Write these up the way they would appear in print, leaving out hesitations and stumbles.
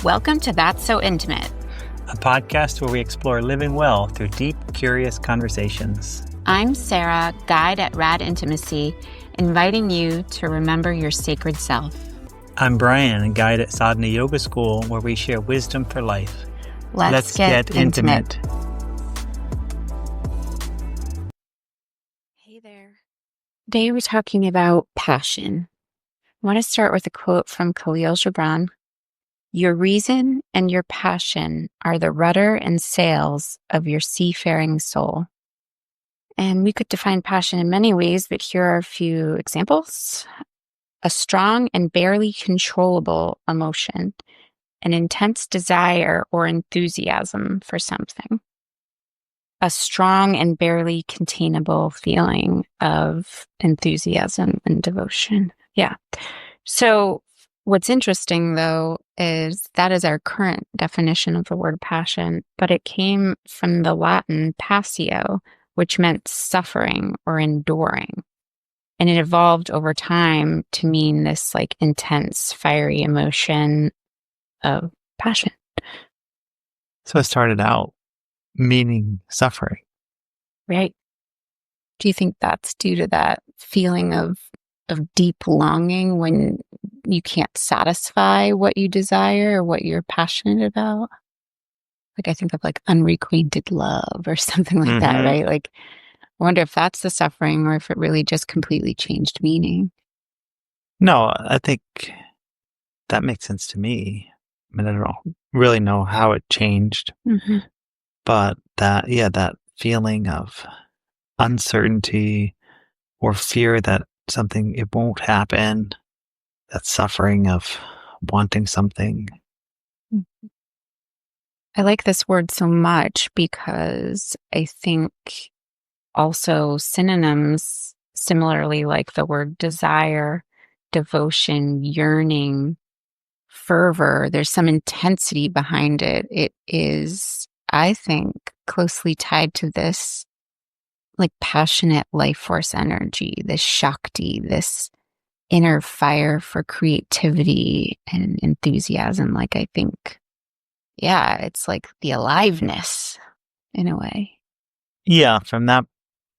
Welcome to That's So Intimate, a podcast where we explore living well through deep, curious conversations. I'm Sarah, guide at Rad Intimacy, inviting you to remember your sacred self. I'm Bryan, a guide at Sadhana Yoga School, where we share wisdom for life. Let's get intimate. Hey there. Today we're talking about passion. I want to start with a quote from Khalil Gibran. Your reason and your passion are the rudder and sails of your seafaring soul. And we could define passion in many ways, but here are a few examples. A strong and barely controllable emotion, an intense desire or enthusiasm for something. A strong and barely containable feeling of enthusiasm and devotion. Yeah. So what's interesting, though, is that is our current definition of the word passion, but it came from the Latin passio, which meant suffering or enduring. And it evolved over time to mean this like intense, fiery emotion of passion. So it started out meaning suffering. Right. Do you think that's due to that feeling of deep longing when you can't satisfy what you desire or what you're passionate about? Like I think of like unrequited love or something like that, right? Like I wonder if that's the suffering or if it really just completely changed meaning. No, I think that makes sense to me. I mean, I don't really know how it changed, but that feeling of uncertainty or fear that it won't happen, that suffering of wanting something. I like this word so much because I think also synonyms, similarly like the word desire, devotion, yearning, fervor, there's some intensity behind it. It is, I think, closely tied to this like passionate life force energy, this Shakti, this inner fire for creativity and enthusiasm. Like I think, yeah, it's like the aliveness in a way. Yeah, from that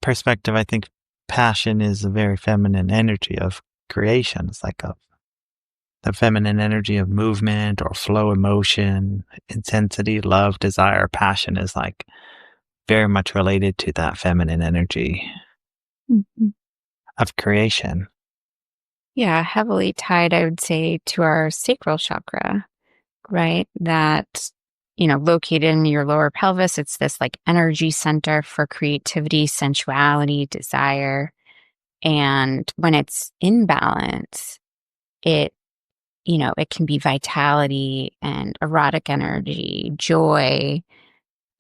perspective, I think passion is a very feminine energy of creation. It's like the feminine energy of movement or flow emotion, intensity, love, desire. Passion is like very much related to that feminine energy of creation. Yeah, heavily tied, I would say, to our sacral chakra, right? That, located in your lower pelvis, it's this like energy center for creativity, sensuality, desire. And when it's in balance, it can be vitality and erotic energy, joy,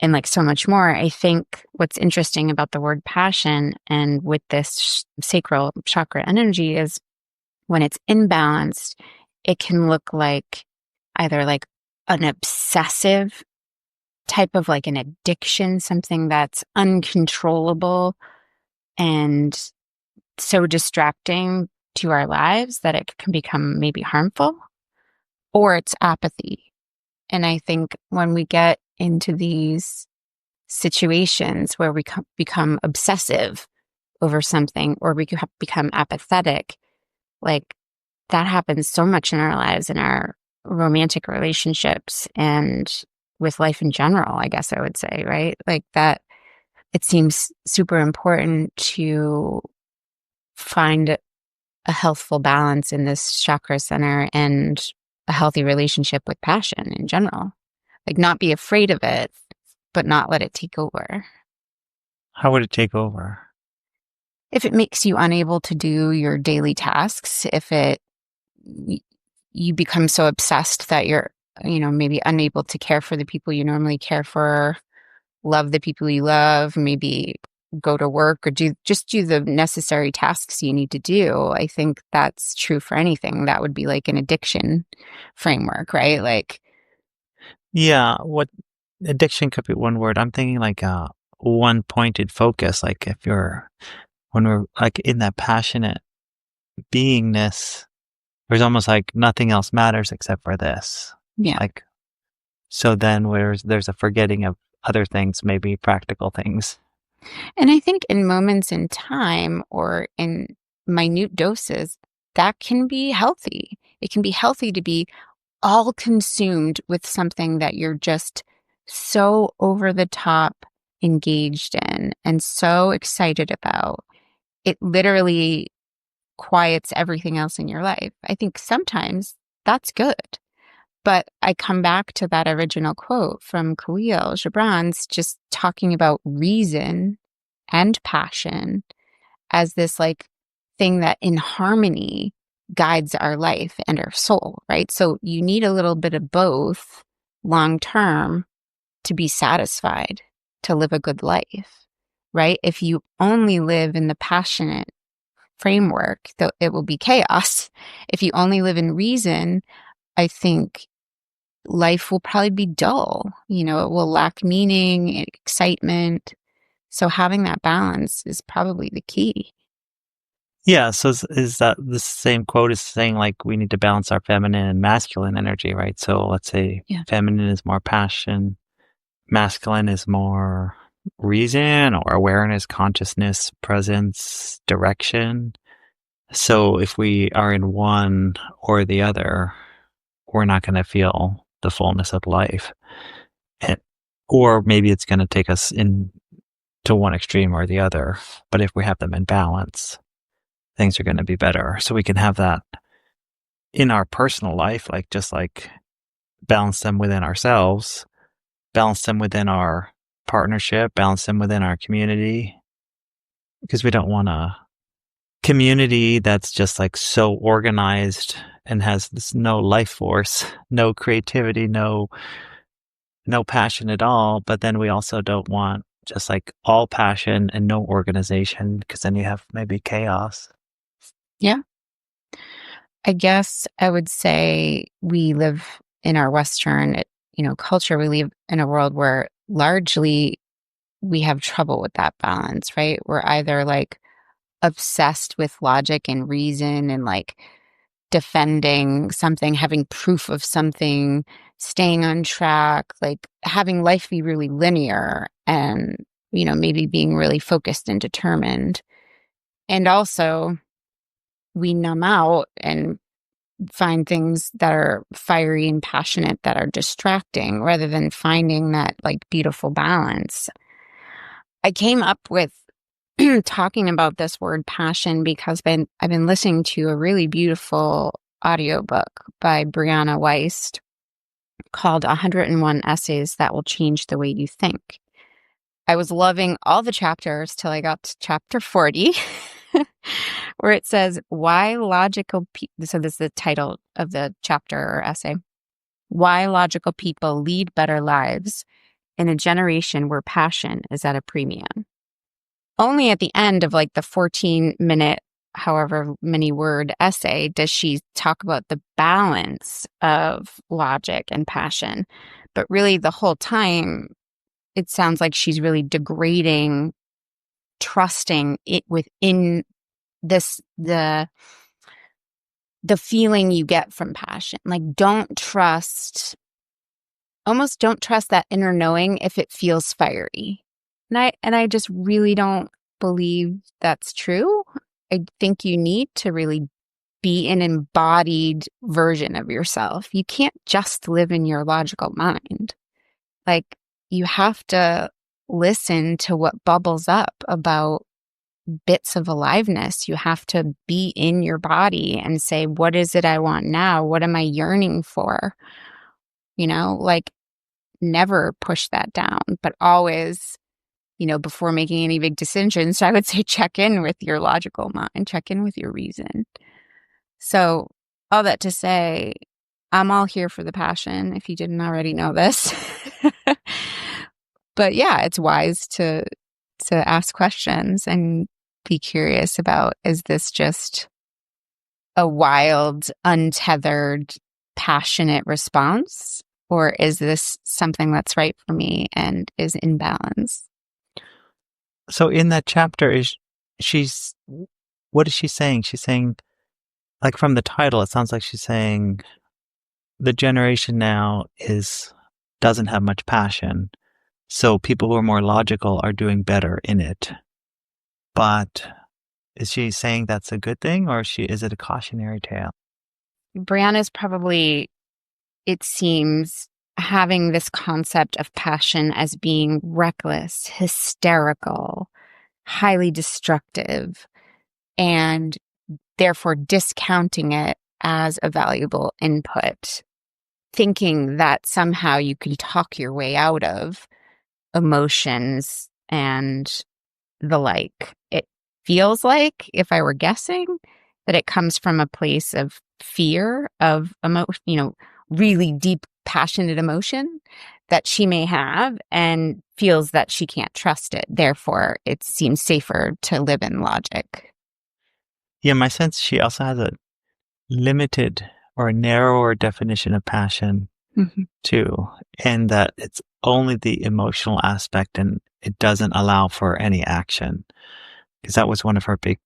and like so much more. I think what's interesting about the word passion and with this sacral chakra energy is when it's imbalanced, it can look like either like an obsessive type of like an addiction, something that's uncontrollable and so distracting to our lives that it can become maybe harmful, or it's apathy. And I think when we get into these situations where we become obsessive over something or we become apathetic, like that happens so much in our lives, in our romantic relationships and with life in general, I guess I would say, right? Like that it seems super important to find a healthful balance in this chakra center and a healthy relationship with passion in general. Like not be afraid of it, but not let it take over. How would it take over? If it makes you unable to do your daily tasks, if you become so obsessed that you're, maybe unable to care for the people you normally care for, love the people you love, maybe go to work or do the necessary tasks you need to do. I think that's true for anything. That would be like an addiction framework, right? Like, yeah, what addiction could be one word. I'm thinking like a one pointed focus. Like when we're like in that passionate beingness, there's almost like nothing else matters except for this. Yeah. Like So then there's a forgetting of other things, maybe practical things. And I think in moments in time or in minute doses, that can be healthy. It can be healthy to be all consumed with something that you're just so over the top engaged in and so excited about. It literally quiets everything else in your life. I think sometimes that's good. But I come back to that original quote from Khalil Gibran's just talking about reason and passion as this like thing that in harmony guides our life and our soul, right? So you need a little bit of both long term to be satisfied, to live a good life, right? If you only live in the passionate framework, though it will be chaos. If you only live in reason, I think life will probably be dull. You know, it will lack meaning, excitement. So having that balance is probably the key. Yeah, so is that the same quote is saying like we need to balance our feminine and masculine energy, right? So let's say Yeah. feminine is more passion, masculine is more reason or awareness, consciousness, presence, direction. So if we are in one or the other, we're not going to feel the fullness of life. And, or maybe it's going to take us in to one extreme or the other. But if we have them in balance, things are going to be better. So we can have that in our personal life, like just like balance them within ourselves, balance them within our partnership, balance them within our community, because we don't want a community that's just like so organized and has this no life force, no creativity, no passion at all. But then we also don't want just like all passion and no organization, because then you have maybe chaos. Yeah. I guess I would say we live in our Western, culture. We live in a world where largely we have trouble with that balance, right? We're either like obsessed with logic and reason and like defending something, having proof of something, staying on track, like having life be really linear and, maybe being really focused and determined. And also, we numb out and find things that are fiery and passionate that are distracting rather than finding that like beautiful balance. I came up with talking about this word passion because I've been listening to a really beautiful audiobook by Brianna Weist called 101 Essays That Will Change the Way You Think. I was loving all the chapters till I got to chapter 40, where it says, why logical people, so this is the title of the chapter or essay, why logical people lead better lives in a generation where passion is at a premium. Only at the end of like the 14-minute, however many word essay does she talk about the balance of logic and passion. But really the whole time, it sounds like she's really degrading trusting it within this, the feeling you get from passion. Like almost don't trust that inner knowing if it feels fiery. And I just really don't believe that's true. I think you need to really be an embodied version of yourself. You can't just live in your logical mind. Like, you have to listen to what bubbles up about bits of aliveness. You have to be in your body and say, what is it I want now? What am I yearning for? Like, never push that down, but always, before making any big decisions, I would say check in with your logical mind, check in with your reason. So, all that to say, I'm all here for the passion, if you didn't already know this. But yeah, it's wise to ask questions and be curious about, is this just a wild, untethered, passionate response? Or is this something that's right for me and is in balance? So in that chapter, she's what is she saying? She's saying, like from the title, it sounds like she's saying the generation now is doesn't have much passion. So people who are more logical are doing better in it. But is she saying that's a good thing, or is it a cautionary tale? Bryan is probably, it seems, having this concept of passion as being reckless, hysterical, highly destructive, and therefore discounting it as a valuable input, thinking that somehow you can talk your way out of emotions and the like. It feels like, if I were guessing, that it comes from a place of fear of really deep, passionate emotion that she may have, and feels that she can't trust it. Therefore, it seems safer to live in logic. Yeah, my sense she also has a limited or a narrower definition of passion Mm-hmm. too, and that it's only the emotional aspect and it doesn't allow for any action. Because that was one of her big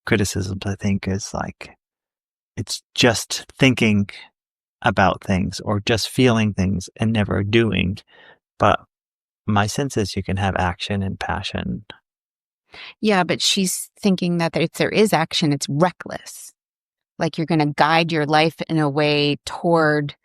criticisms, I think, is like it's just thinking about things or just feeling things and never doing. But my sense is you can have action and passion. Yeah, but she's thinking that if there is action, it's reckless. Like you're going to guide your life in a way toward,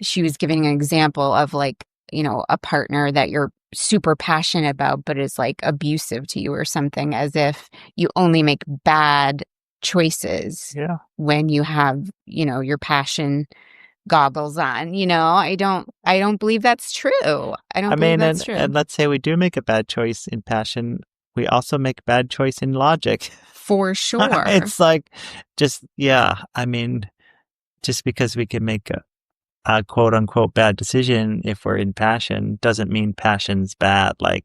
she was giving an example of like, a partner that you're super passionate about, but is like abusive to you or something, as if you only make bad choices when you have, your passion goggles on. I don't believe that's true. I don't believe that's true. And let's say we do make a bad choice in passion, we also make a bad choice in logic. For sure. It's like, just because we can make a quote unquote bad decision if we're in passion doesn't mean passion's bad. I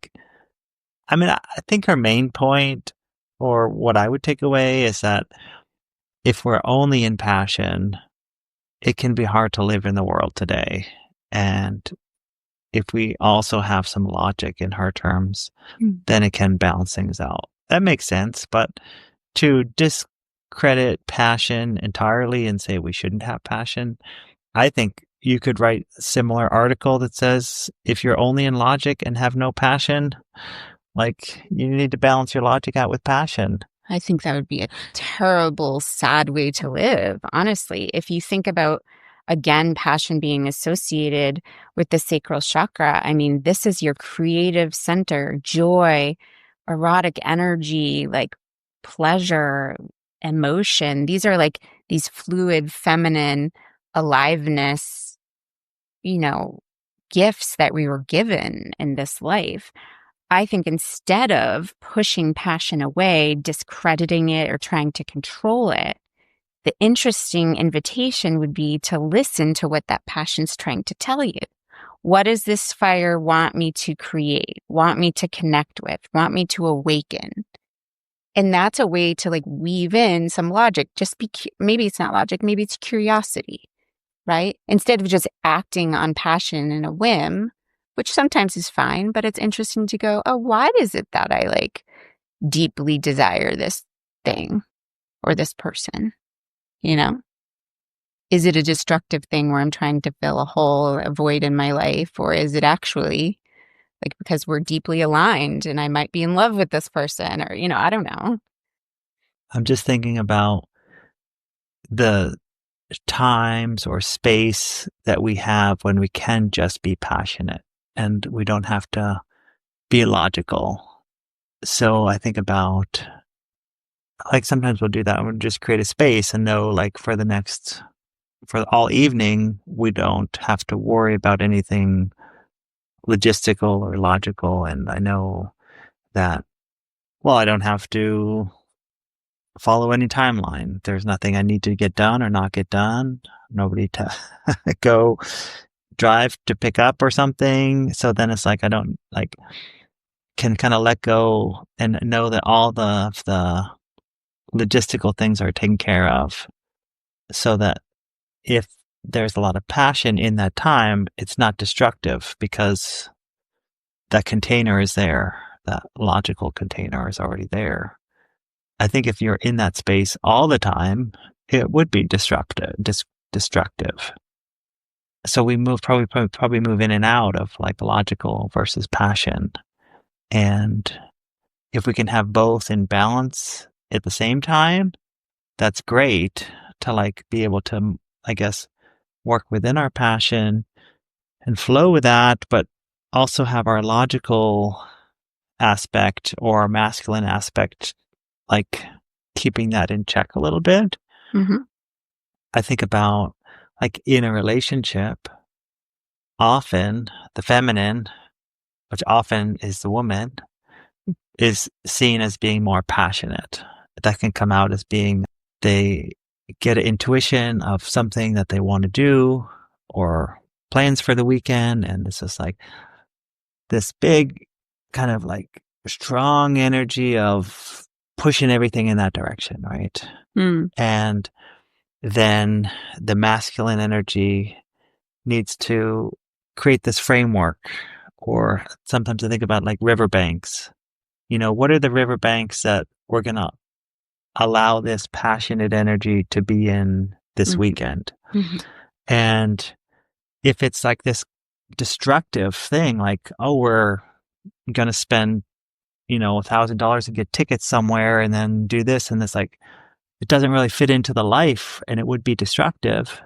think her main point, or what I would take away, is that if we're only in passion, it can be hard to live in the world today. And if we also have some logic in her terms, then it can balance things out. That makes sense. But to discredit passion entirely and say we shouldn't have passion, I think you could write a similar article that says if you're only in logic and have no passion, you need to balance your logic out with passion. I think that would be a terrible, sad way to live, honestly. If you think about, again, passion being associated with the sacral chakra, this is your creative center, joy, erotic energy, like pleasure, emotion. These are like these fluid, feminine, aliveness, gifts that we were given in this life. I think instead of pushing passion away, discrediting it, or trying to control it, the interesting invitation would be to listen to what that passion's trying to tell you. What does this fire want me to create, want me to connect with, want me to awaken? And that's a way to weave in some logic. Maybe it's not logic, maybe it's curiosity, right? Instead of just acting on passion and a whim, which sometimes is fine, but it's interesting to go, oh, why is it that I deeply desire this thing or this person? Is it a destructive thing where I'm trying to fill a hole, a void in my life? Or is it actually because we're deeply aligned and I might be in love with this person, or, I don't know. I'm just thinking about the times or space that we have when we can just be passionate and we don't have to be logical. So I think about sometimes we'll do that. We'll just create a space and know for all evening, we don't have to worry about anything logistical or logical. And I know that, I don't have to follow any timeline. There's nothing I need to get done or not get done. Nobody to go drive to pick up or something. So then it's I don't can kind of let go and know that all the logistical things are taken care of, so that if there's a lot of passion in that time, it's not destructive because that container is there. That logical container is already there. I think if you're in that space all the time, it would be destructive. so we move probably move in and out of like logical versus passion. And if we can have both in balance at the same time, that's great to like be able to, I guess, work within our passion and flow with that, but also have our logical aspect or our masculine aspect, like keeping that in check a little bit. Mm-hmm. I think about like in a relationship, often the feminine, which often is the woman, is seen as being more passionate. That can come out as being they get an intuition of something that they want to do or plans for the weekend. And it's just like this big kind of like strong energy of pushing everything in that direction, right? Mm. And then the masculine energy needs to create this framework. Or sometimes I think about like riverbanks. What are the riverbanks that we're going to allow this passionate energy to be in this weekend? Mm-hmm. And if it's like this destructive thing, like, oh, we're going to spend, $1,000 and get tickets somewhere and then do this and this, like, it doesn't really fit into the life and it would be destructive,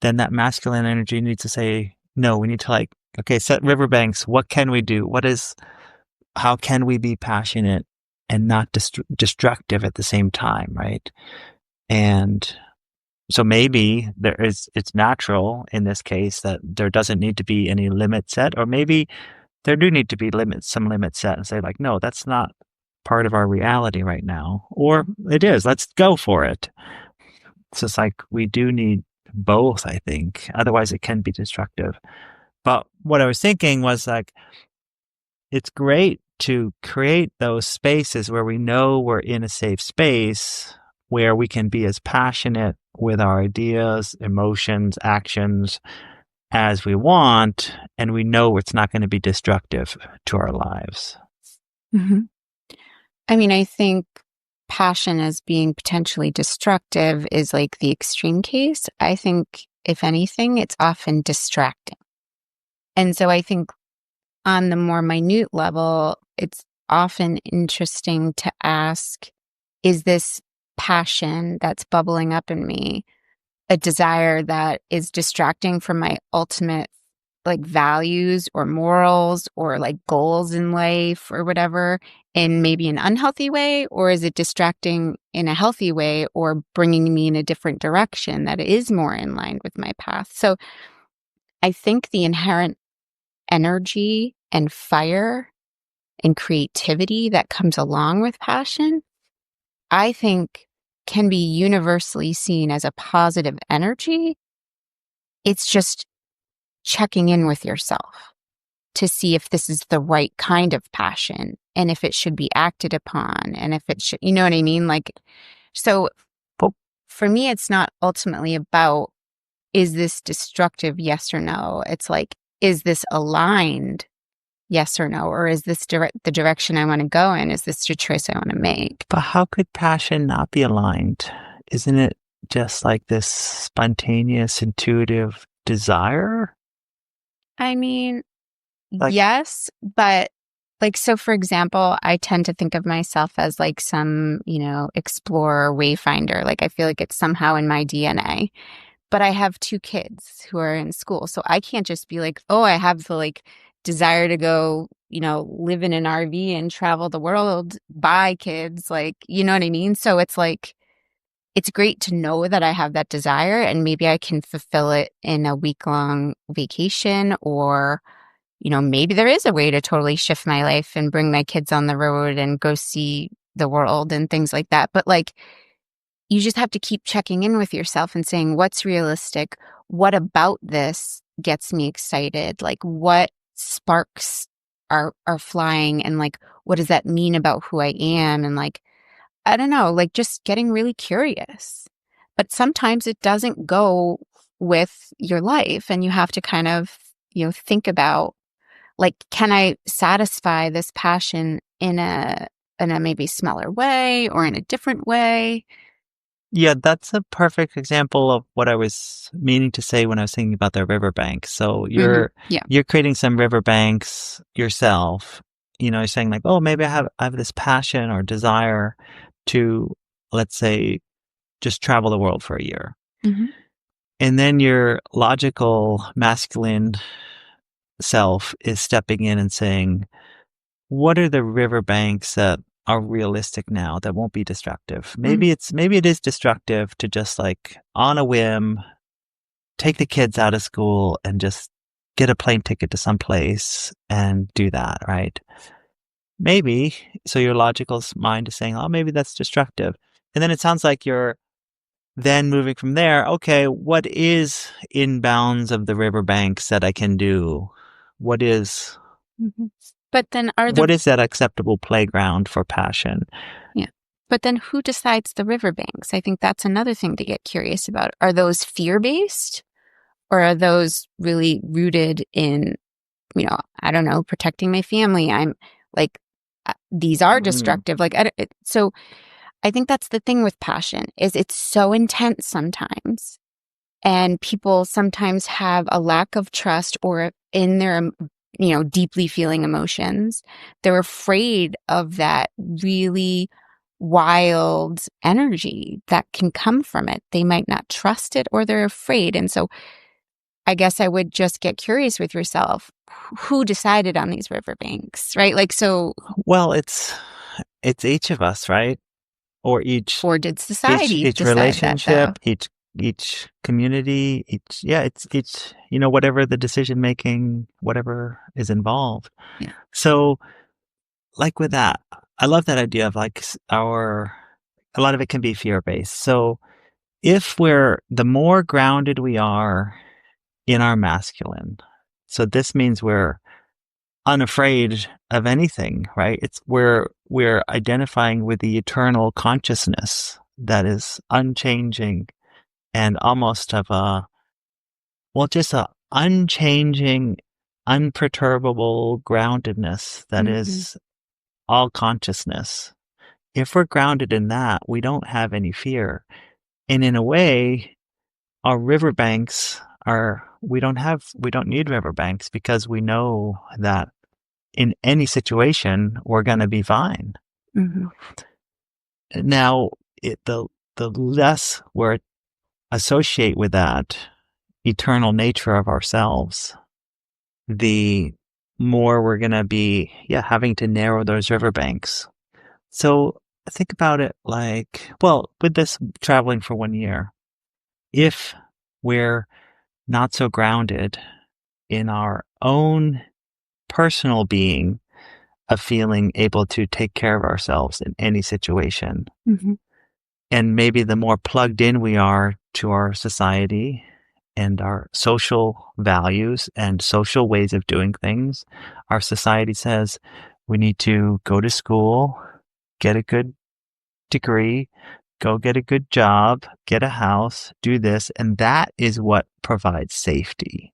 then that masculine energy needs to say, no, we need to like, okay, set riverbanks. What can we do? How can we be passionate and not destructive at the same time, right? And so maybe it's natural in this case that there doesn't need to be any limit set, or maybe there do need to be some limits set and say like, no, that's not part of our reality right now, or it is, let's go for it. It's just like we do need both, I think. Otherwise it can be destructive. But what I was thinking was like, it's great to create those spaces where we know we're in a safe space where we can be as passionate with our ideas, emotions, actions as we want, and we know it's not going to be destructive to our lives. Mm-hmm. I mean, I think passion as being potentially destructive is like the extreme case. I think, if anything, it's often distracting. And so I think on the more minute level, it's often interesting to ask, is this passion that's bubbling up in me a desire that is distracting from my ultimate like values or morals or like goals in life or whatever in maybe an unhealthy way? Or is it distracting in a healthy way or bringing me in a different direction that is more in line with my path? So I think the inherent energy and fire and creativity that comes along with passion, I think can be universally seen as a positive energy. It's just checking in with yourself to see if this is the right kind of passion and if it should be acted upon and if it should, you know what I mean? Like, so for me, it's not ultimately about, is this destructive? Yes or no. It's like, is this aligned? Yes or no? Or is this the direction I want to go in? Is this the choice I want to make? But how could passion not be aligned? Isn't it just like this spontaneous, intuitive desire? I mean, Like, yes, but like, so for example, I tend to think of myself as like some, explorer, wayfinder. Like, I feel like it's somehow in my DNA. But I have 2 kids who are in school. So I can't just be like, oh, I have the like desire to go, live in an RV and travel the world. Bye, kids. Like, you know what I mean? So it's like, it's great to know that I have that desire and maybe I can fulfill it in a week-long vacation, or, maybe there is a way to totally shift my life and bring my kids on the road and go see the world and things like that. But like, you just have to keep checking in with yourself and saying, what's realistic? What about this gets me excited? Like, what sparks are flying? And like, what does that mean about who I am? And like, I don't know, like just getting really curious. But sometimes it doesn't go with your life and you have to kind of, think about, like, can I satisfy this passion in a maybe smaller way or in a different way? Yeah, that's a perfect example of what I was meaning to say when I was thinking about the riverbank. So Yeah. you're creating some riverbanks yourself. You're saying like, oh, maybe I have this passion or desire to, let's say, just travel the world for a year. Hmm. And then your logical masculine self is stepping in and saying, what are the riverbanks that are realistic now that won't be destructive? Hmm. Maybe it is destructive to just like on a whim take the kids out of school and just get a plane ticket to some place and do that, right? Maybe. So your logical mind is saying, oh, maybe that's destructive. And then it sounds like you're then moving from there. Okay, what is in bounds of the riverbanks that I can do? What is Hmm. But then are the what is that acceptable playground for passion? Yeah. But then who decides the riverbanks? I think that's another thing to get curious about. Are those fear-based or are those really rooted in, I don't know, protecting my family? I'm like, these are Mm, destructive. Like, so I think that's the thing with passion is it's so intense sometimes. And people sometimes have a lack of trust or in their, deeply feeling emotions. They're afraid of that really wild energy that can come from it. They might not trust it or they're afraid. And so I guess I would just get curious with yourself. Who decided on these riverbanks, right? Like, so, well, it's each of us, right? Or each or did each society each decide that though? relationship, each community, it's each whatever the decision making, whatever is involved. Yeah. So, like with that, I love that idea of like our a lot of it can be fear based. So, if we're the more grounded we are in our masculine, so this means we're unafraid of anything, right? It's we're identifying with the eternal consciousness that is unchanging and almost of a just a unchanging, unperturbable groundedness that Hmm. is all consciousness. If we're grounded in that, we don't have any fear. And in a way, our riverbanks are we don't need riverbanks because we know that in any situation, we're going to be fine. Hmm. Now, the less we're associate with that eternal nature of ourselves, the more we're going to be, having to narrow those riverbanks. So think about it like, well, with this traveling for 1 year, if we're not so grounded in our own personal being of feeling able to take care of ourselves in any situation. Hmm. And maybe the more plugged in we are to our society and our social values and social ways of doing things, our society says we need to go to school, get a good degree, go get a good job, get a house, do this. And that is what provides safety.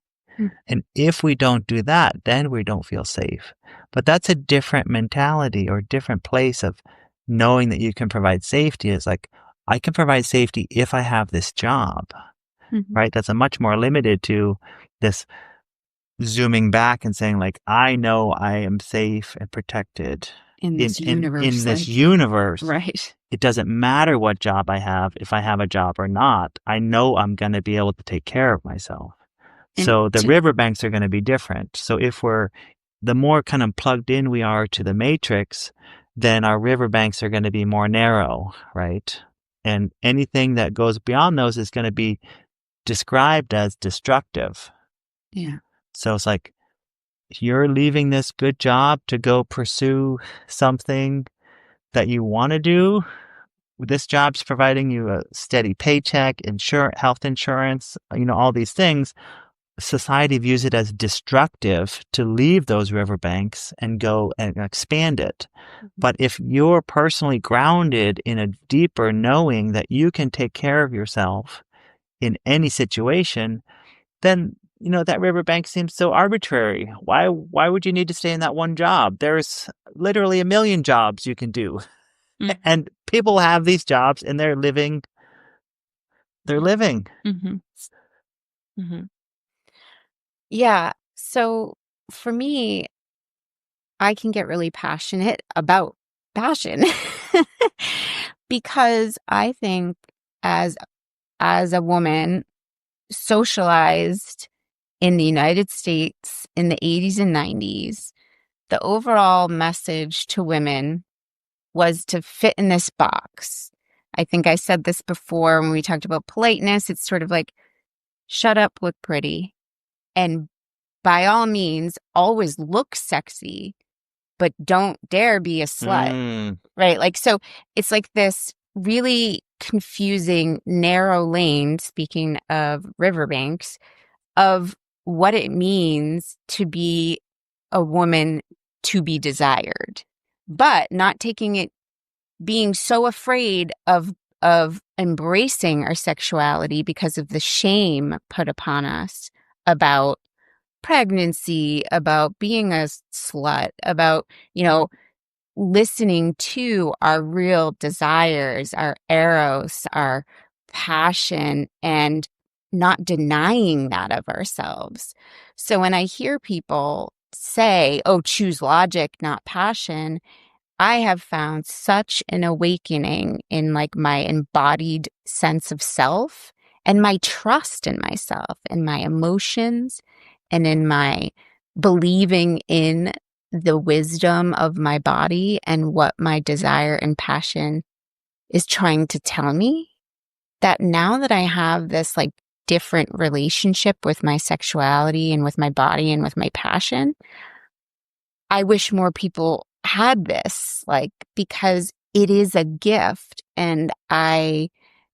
And if we don't do that, then we don't feel safe. But that's a different mentality or different place of knowing that you can provide safety. Is like, I can provide safety if I have this job, Hmm. right? That's a much more limited to this zooming back and saying like, I know I am safe and protected In in, this in universe, this like, universe. right. It doesn't matter what job I have, if I have a job or not. I know I'm going to be able to take care of myself. And So the riverbanks are going to be different. So if we're the more kind of plugged in we are to the matrix, then our riverbanks are going to be more narrow, right? And anything that goes beyond those is going to be described as destructive. yeah. So it's like you're leaving this good job to go pursue something that you want to do. This job's providing you a steady paycheck, health insurance, all these things. Society views it as destructive to leave those riverbanks and go and expand it. But if you're personally grounded in a deeper knowing that you can take care of yourself in any situation, then that riverbank seems so arbitrary. Why would you need to stay in that one job? There's literally a million jobs you can do. Mhm. And people have these jobs and they're living they're living. Mm-hmm. Mm-hmm. Yeah. So for me, I can get really passionate about passion because I think as a woman socialized in the United States in the 80s and 90s, the overall message to women was to fit in this box. I think I said this before when we talked about politeness. It's sort of like, shut up, look pretty, and by all means, always look sexy, but don't dare be a slut, right? Like, so it's like this really confusing, narrow lane, speaking of riverbanks, of what it means to be a woman to be desired, but not taking it, being so afraid of embracing our sexuality because of the shame put upon us about pregnancy, about being a slut, about, listening to our real desires, our eros, our passion, and not denying that of ourselves. So when I hear people say, oh, choose logic, not passion, I have found such an awakening in like my embodied sense of self and my trust in myself and my emotions and in my believing in the wisdom of my body and what my desire and passion is trying to tell me, that now that I have this like different relationship with my sexuality and with my body and with my passion, I wish more people had this, like, because it is a gift. And I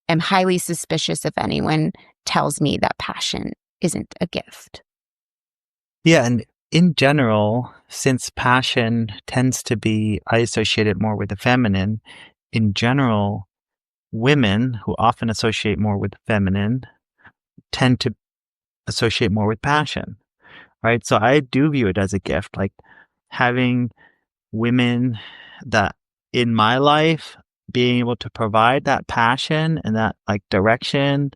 am highly suspicious if anyone tells me that passion isn't a gift. Yeah. And in general, since passion tends to be, I associate it more with the feminine, in general, women who often associate more with the feminine tend to associate more with passion, right? So I do view it as a gift, like having women that in my life being able to provide that passion and that like direction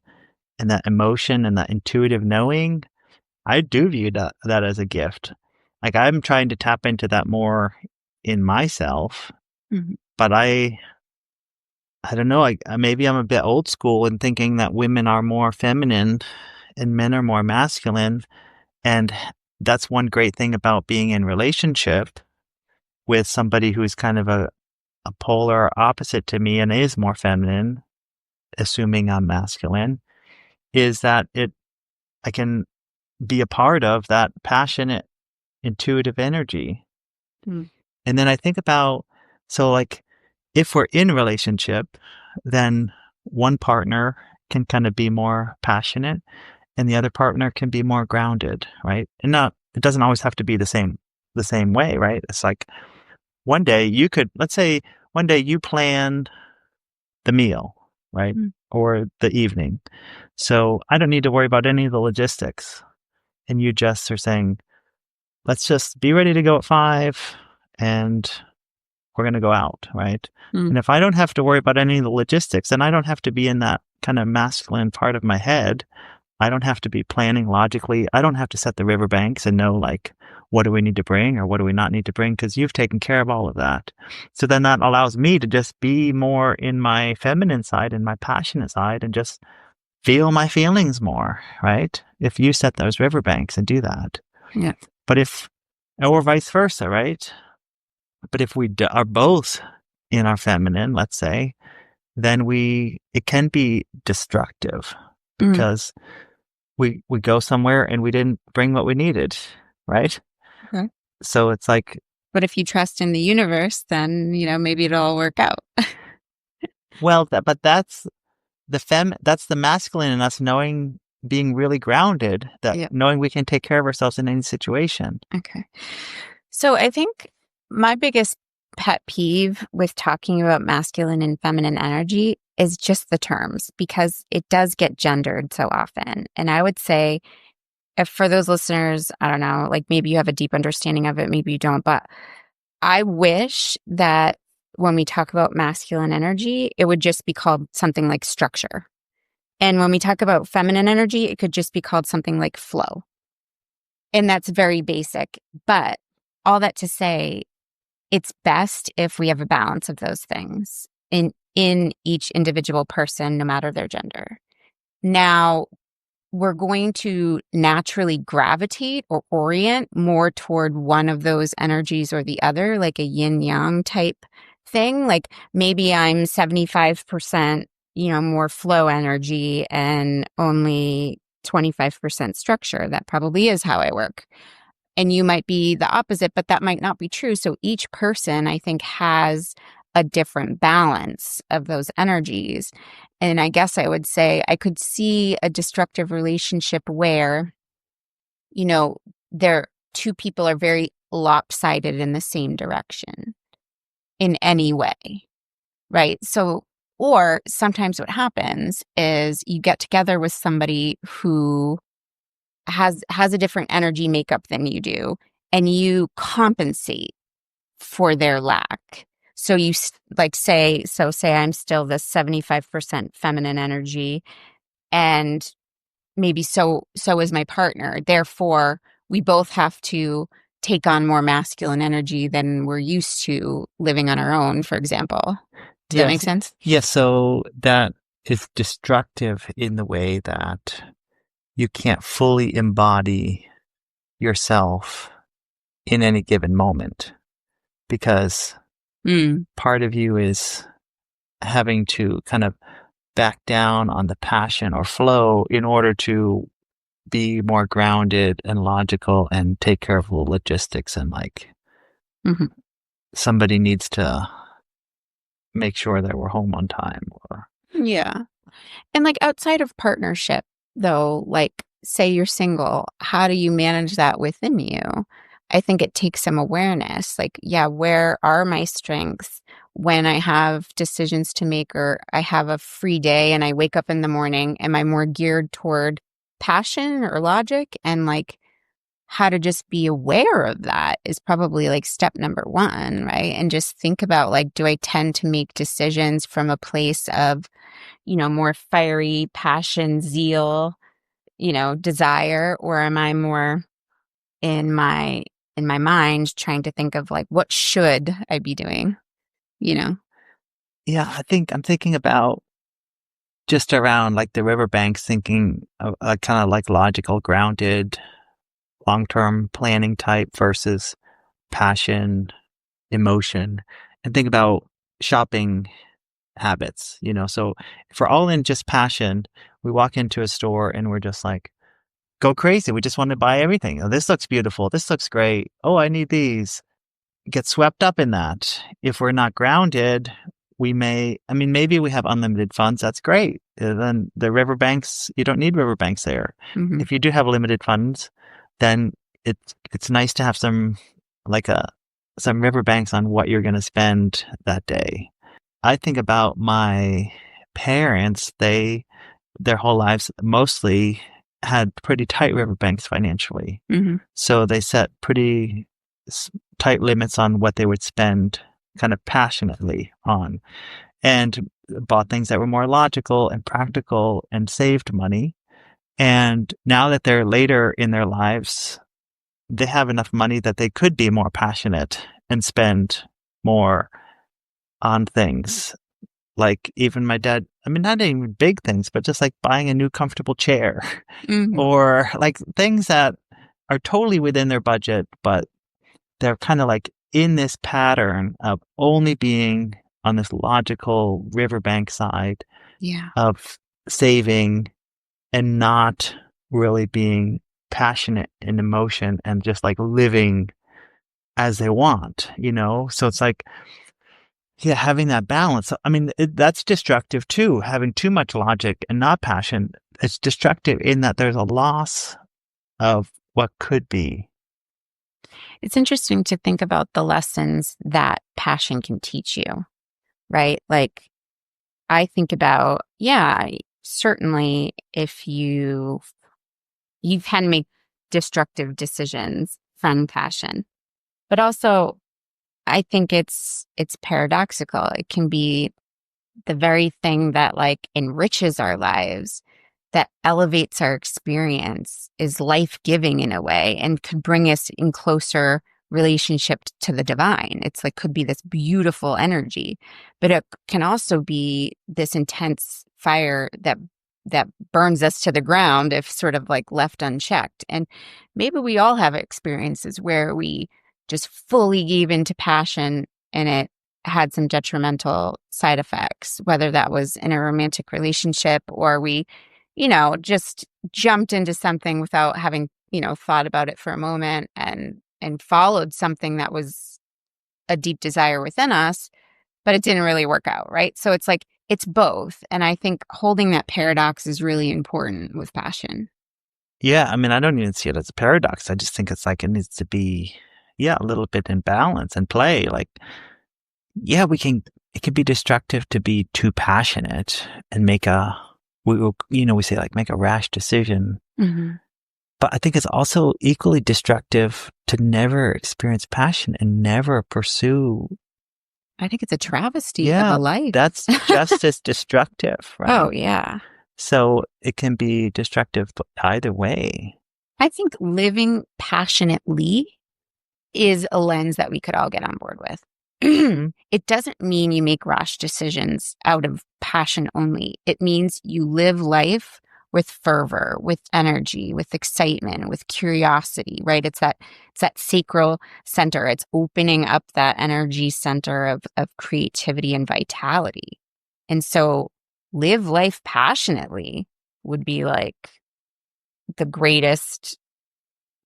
and that emotion and that intuitive knowing. I do view that as a gift. Like I'm trying to tap into that more in myself, but I don't know. Maybe I'm a bit old school in thinking that women are more feminine and men are more masculine. And that's one great thing about being in relationship with somebody who's kind of a polar opposite to me and is more feminine, assuming I'm masculine, is that I can be a part of that passionate, intuitive energy. And then I think about, so like, if we're in a relationship, then one partner can kind of be more passionate and the other partner can be more grounded, right? And it doesn't always have to be the same way, right? It's like one day let's say one day you planned the meal, right? Or the evening. So I don't need to worry about any of the logistics. And you just are saying, let's just be ready to go at 5 and we're going to go out, right? And if I don't have to worry about any of the logistics, then I don't have to be in that kind of masculine part of my head. I don't have to be planning logically. I don't have to set the riverbanks and know like, what do we need to bring or what do we not need to bring? Because you've taken care of all of that. So then that allows me to just be more in my feminine side and my passionate side and just feel my feelings more, right? If you set those riverbanks and do that. Yeah. But or vice versa, right? But if we are both in our feminine, let's say, then it can be destructive because we go somewhere and we didn't bring what we needed, right? Okay. So it's like, but if you trust in the universe, then maybe it'll all work out. well, but that's that's the masculine in us knowing, being really grounded, that knowing we can take care of ourselves in any situation. Okay. So I think my biggest pet peeve with talking about masculine and feminine energy is just the terms, because it does get gendered so often. And I would say, if for those listeners, I don't know, like maybe you have a deep understanding of it, maybe you don't, but I wish that when we talk about masculine energy, it would just be called something like structure. And when we talk about feminine energy, it could just be called something like flow. And that's very basic. But all that to say, it's best if we have a balance of those things in each individual person, no matter their gender. Now, we're going to naturally gravitate or orient more toward one of those energies or the other, like a yin yang type thing. Like maybe I'm 75%, more flow energy and only 25% structure. That probably is how I work. And you might be the opposite, but that might not be true. So each person, I think, has a different balance of those energies. And I guess I would say I could see a destructive relationship where, there two people are very lopsided in the same direction in any way, right? So, or sometimes what happens is you get together with somebody who has a different energy makeup than you do, and you compensate for their lack. So say I'm still the 75% feminine energy, and maybe so is my partner. Therefore, we both have to take on more masculine energy than we're used to living on our own, for example. Does that make sense? Yes, so that is destructive in the way that you can't fully embody yourself in any given moment, because part of you is having to kind of back down on the passion or flow in order to be more grounded and logical and take care of the logistics, and somebody needs to make sure that we're home on time. Yeah. And outside of partnership, though, say you're single, how do you manage that within you? I think it takes some awareness. Where are my strengths when I have decisions to make, or I have a free day and I wake up in the morning? Am I more geared toward passion or logic? And how to just be aware of that is probably step number one, right? And just think about do I tend to make decisions from a place of, more fiery passion, zeal, desire, or am I more in my mind trying to think of what should I be doing? Yeah, I think I'm thinking about just around the riverbanks, thinking of kind of logical, grounded, long-term planning type versus passion, emotion, and think about shopping habits, so if we're all in just passion, we walk into a store and we're just go crazy. We just want to buy everything. Oh, this looks beautiful. This looks great. Oh, I need these. Get swept up in that. If we're not grounded, maybe we have unlimited funds. That's great. Then the riverbanks, you don't need riverbanks there. Mm-hmm. If you do have limited funds, then it's nice to have some riverbanks on what you're going to spend that day. I think about my parents. Their whole lives mostly had pretty tight riverbanks financially. Mm-hmm. So they set pretty tight limits on what they would spend kind of passionately on, and bought things that were more logical and practical and saved money. And now that they're later in their lives, they have enough money that they could be more passionate and spend more on things. Even my dad, not even big things, but just buying a new comfortable chair, mm-hmm. or things that are totally within their budget, but they're kind of in this pattern of only being on this logical riverbank side, of saving and not really being passionate in emotion and just living as they want, So it's having that balance. That's destructive too. Having too much logic and not passion, it's destructive in that there's a loss of what could be. It's interesting to think about the lessons that passion can teach you, right? I think about, certainly if you can make destructive decisions from passion, but also I think it's paradoxical. It can be the very thing that enriches our lives that elevates our experience is life-giving in a way and could bring us in closer relationship to the divine. It's like could be this beautiful energy, but it can also be this intense fire that burns us to the ground if sort of like left unchecked. And maybe we all have experiences where we just fully gave into passion and it had some detrimental side effects, whether that was in a romantic relationship or we, just jumped into something without having, thought about it for a moment and followed something that was a deep desire within us, but it didn't really work out, right? So it's like, it's both. And I think holding that paradox is really important with passion. Yeah, I mean, I don't even see it as a paradox. I just think it's like it needs to be, yeah, a little bit in balance and play. Like, yeah, it can be destructive to be too passionate and we say like make a rash decision. Mm-hmm. But I think it's also equally destructive to never experience passion and never pursue. I think it's a travesty of a life. That's just as destructive, right? Oh, yeah. So it can be destructive either way. I think living passionately is a lens that we could all get on board with. It doesn't mean you make rash decisions out of passion only. It means you live life with fervor, with energy, with excitement, with curiosity, right? It's that sacral center. It's opening up that energy center of creativity and vitality. And so live life passionately would be like the greatest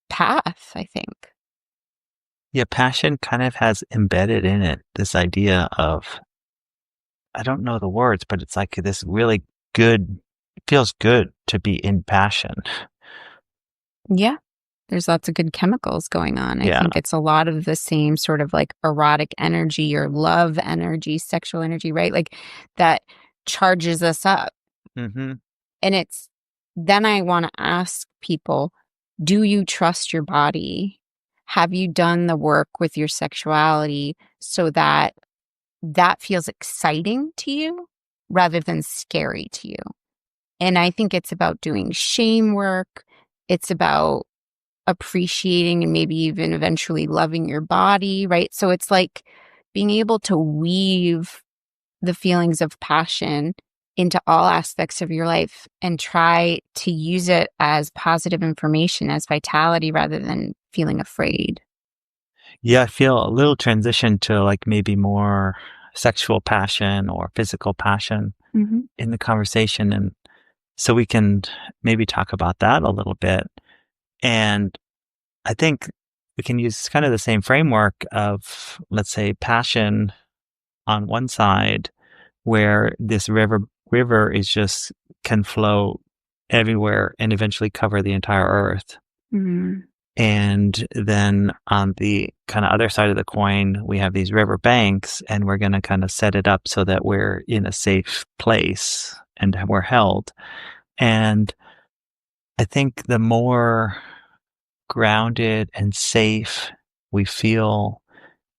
path, I think. Yeah, passion kind of has embedded in it this idea of, I don't know the words, but it's like this really good, it feels good to be in passion. Yeah. There's lots of good chemicals going on. I think it's a lot of the same sort of like erotic energy or love energy, sexual energy, right? Like that charges us up. Mm-hmm. And then I want to ask people, do you trust your body? Have you done the work with your sexuality so that feels exciting to you rather than scary to you? And I think it's about doing shame work. It's about appreciating and maybe even eventually loving your body, right? So it's like being able to weave the feelings of passion into all aspects of your life and try to use it as positive information, as vitality rather than feeling afraid. Yeah, I feel a little transition to like maybe more sexual passion or physical passion in the conversation. And so we can maybe talk about that a little bit. And I think we can use kind of the same framework of, let's say, passion on one side, where this river is just can flow everywhere and eventually cover the entire earth. Mm-hmm. And then on the kind of other side of the coin, we have these river banks, and we're going to kind of set it up so that we're in a safe place and we're held. And I think the more grounded and safe we feel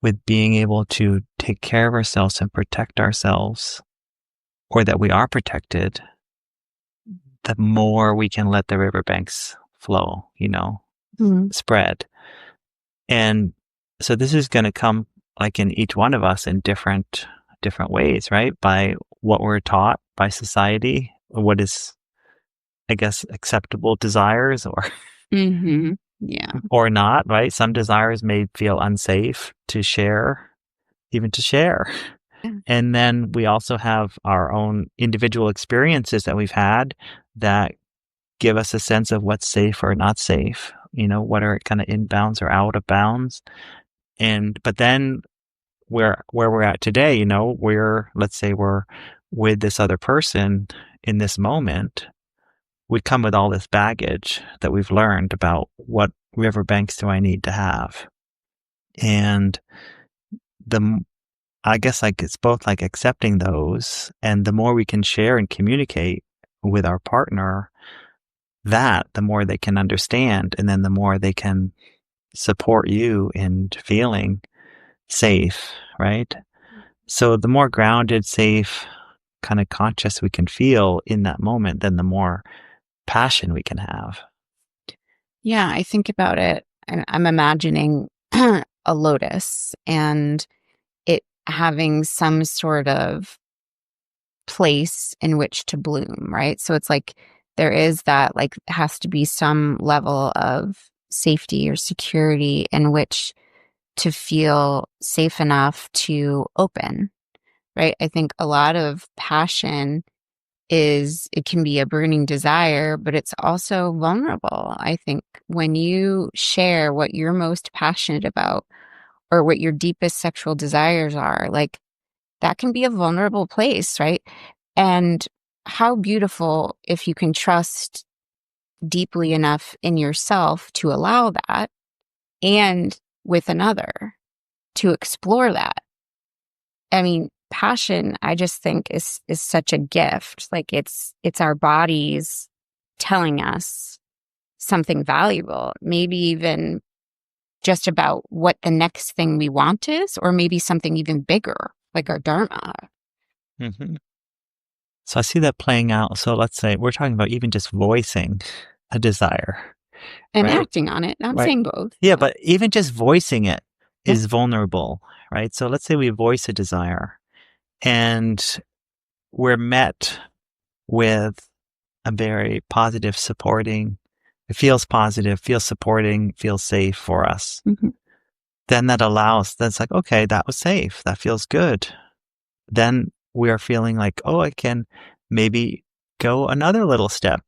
with being able to take care of ourselves and protect ourselves, or that we are protected, the more we can let the riverbanks flow, spread. And so this is going to come like in each one of us in different ways, right? By what we're taught by society, what is, I guess, acceptable desires or Yeah. or not, right? Some desires may feel unsafe to share, even to share. Yeah. And then we also have our own individual experiences that we've had that give us a sense of what's safe or not safe, what are kind of in bounds or out of bounds. But then where we're at today, let's say we're with this other person in this moment, we come with all this baggage that we've learned about what riverbanks do I need to have. And I guess like it's both like accepting those, and the more we can share and communicate with our partner, that the more they can understand, and then the more they can support you in feeling safe, right? So the more grounded, safe, kind of conscious we can feel in that moment, then the more passion we can have. Yeah, I think about it. I'm imagining a lotus and it having some sort of place in which to bloom, right? So it's like there is that, like, has to be some level of safety or security in which to feel safe enough to open, right? I think a lot of passion is, it can be a burning desire, but it's also vulnerable. I think when you share what you're most passionate about or what your deepest sexual desires are, like, that can be a vulnerable place, right? And how beautiful if you can trust deeply enough in yourself to allow that, and with another to explore that. I mean, passion, I just think is such a gift. Like, it's our bodies telling us something valuable, maybe even just about what the next thing we want is, or maybe something even bigger, like our dharma. Hmm. So I see that playing out. So let's say we're talking about even just voicing a desire, And right? acting on it. I'm Right. saying both. Yeah, but even just voicing it Yeah. is vulnerable, right? So let's say we voice a desire and we're met with a very positive, supporting, it feels positive, feels supporting, feels safe for us. Mhm. Then that's like, okay, that was safe. That feels good. Then we are feeling like, oh, I can maybe go another little step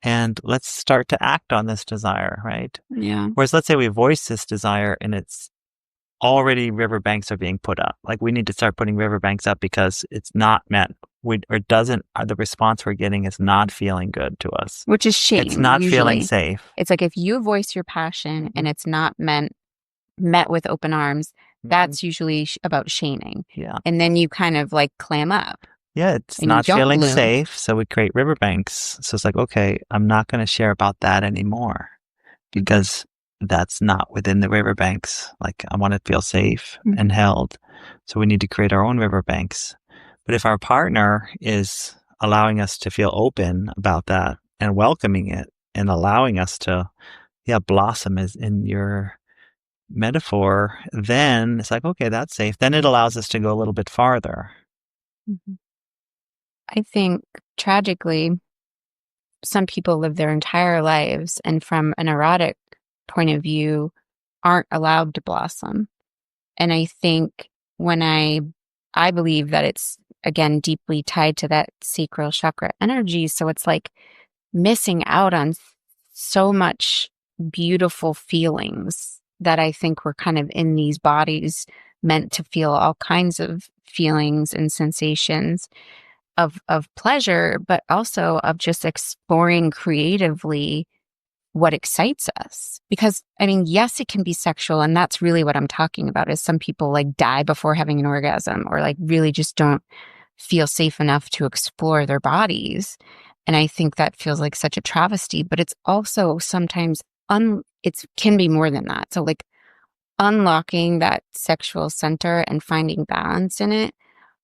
and let's start to act on this desire, right? Yeah. Whereas let's say we voice this desire and it's already riverbanks are being put up. Like we need to start putting riverbanks up because it's not met. The response we're getting is not feeling good to us. Which is It's shame, not feeling usually. safe. It's like if you voice your passion and it's not met with open arms, that's usually about shaming. Yeah. And then you kind of like clam up Yeah, it's and you not don't feeling bloom. safe. So we create riverbanks. So it's like, okay, I'm not going to share about that anymore because that's not within the riverbanks. Like I want to feel safe and held. So we need to create our own riverbanks. But if our partner is allowing us to feel open about that and welcoming it and allowing us to, blossom as in your metaphor, then it's like, okay, that's safe. Then it allows us to go a little bit farther. Mhm. I think tragically, some people live their entire lives and from an erotic point of view aren't allowed to blossom. And I think when I believe that it's, again, deeply tied to that sacral chakra energy. So it's like missing out on so much beautiful feelings that I think we're kind of in these bodies meant to feel all kinds of feelings and sensations of pleasure, but also of just exploring creatively what excites us. Because I mean, yes, it can be sexual, and that's really what I'm talking about, is some people like die before having an orgasm or like really just don't feel safe enough to explore their bodies. And I think that feels like such a travesty, but it's also sometimes it can be more than that. So like unlocking that sexual center and finding balance in it,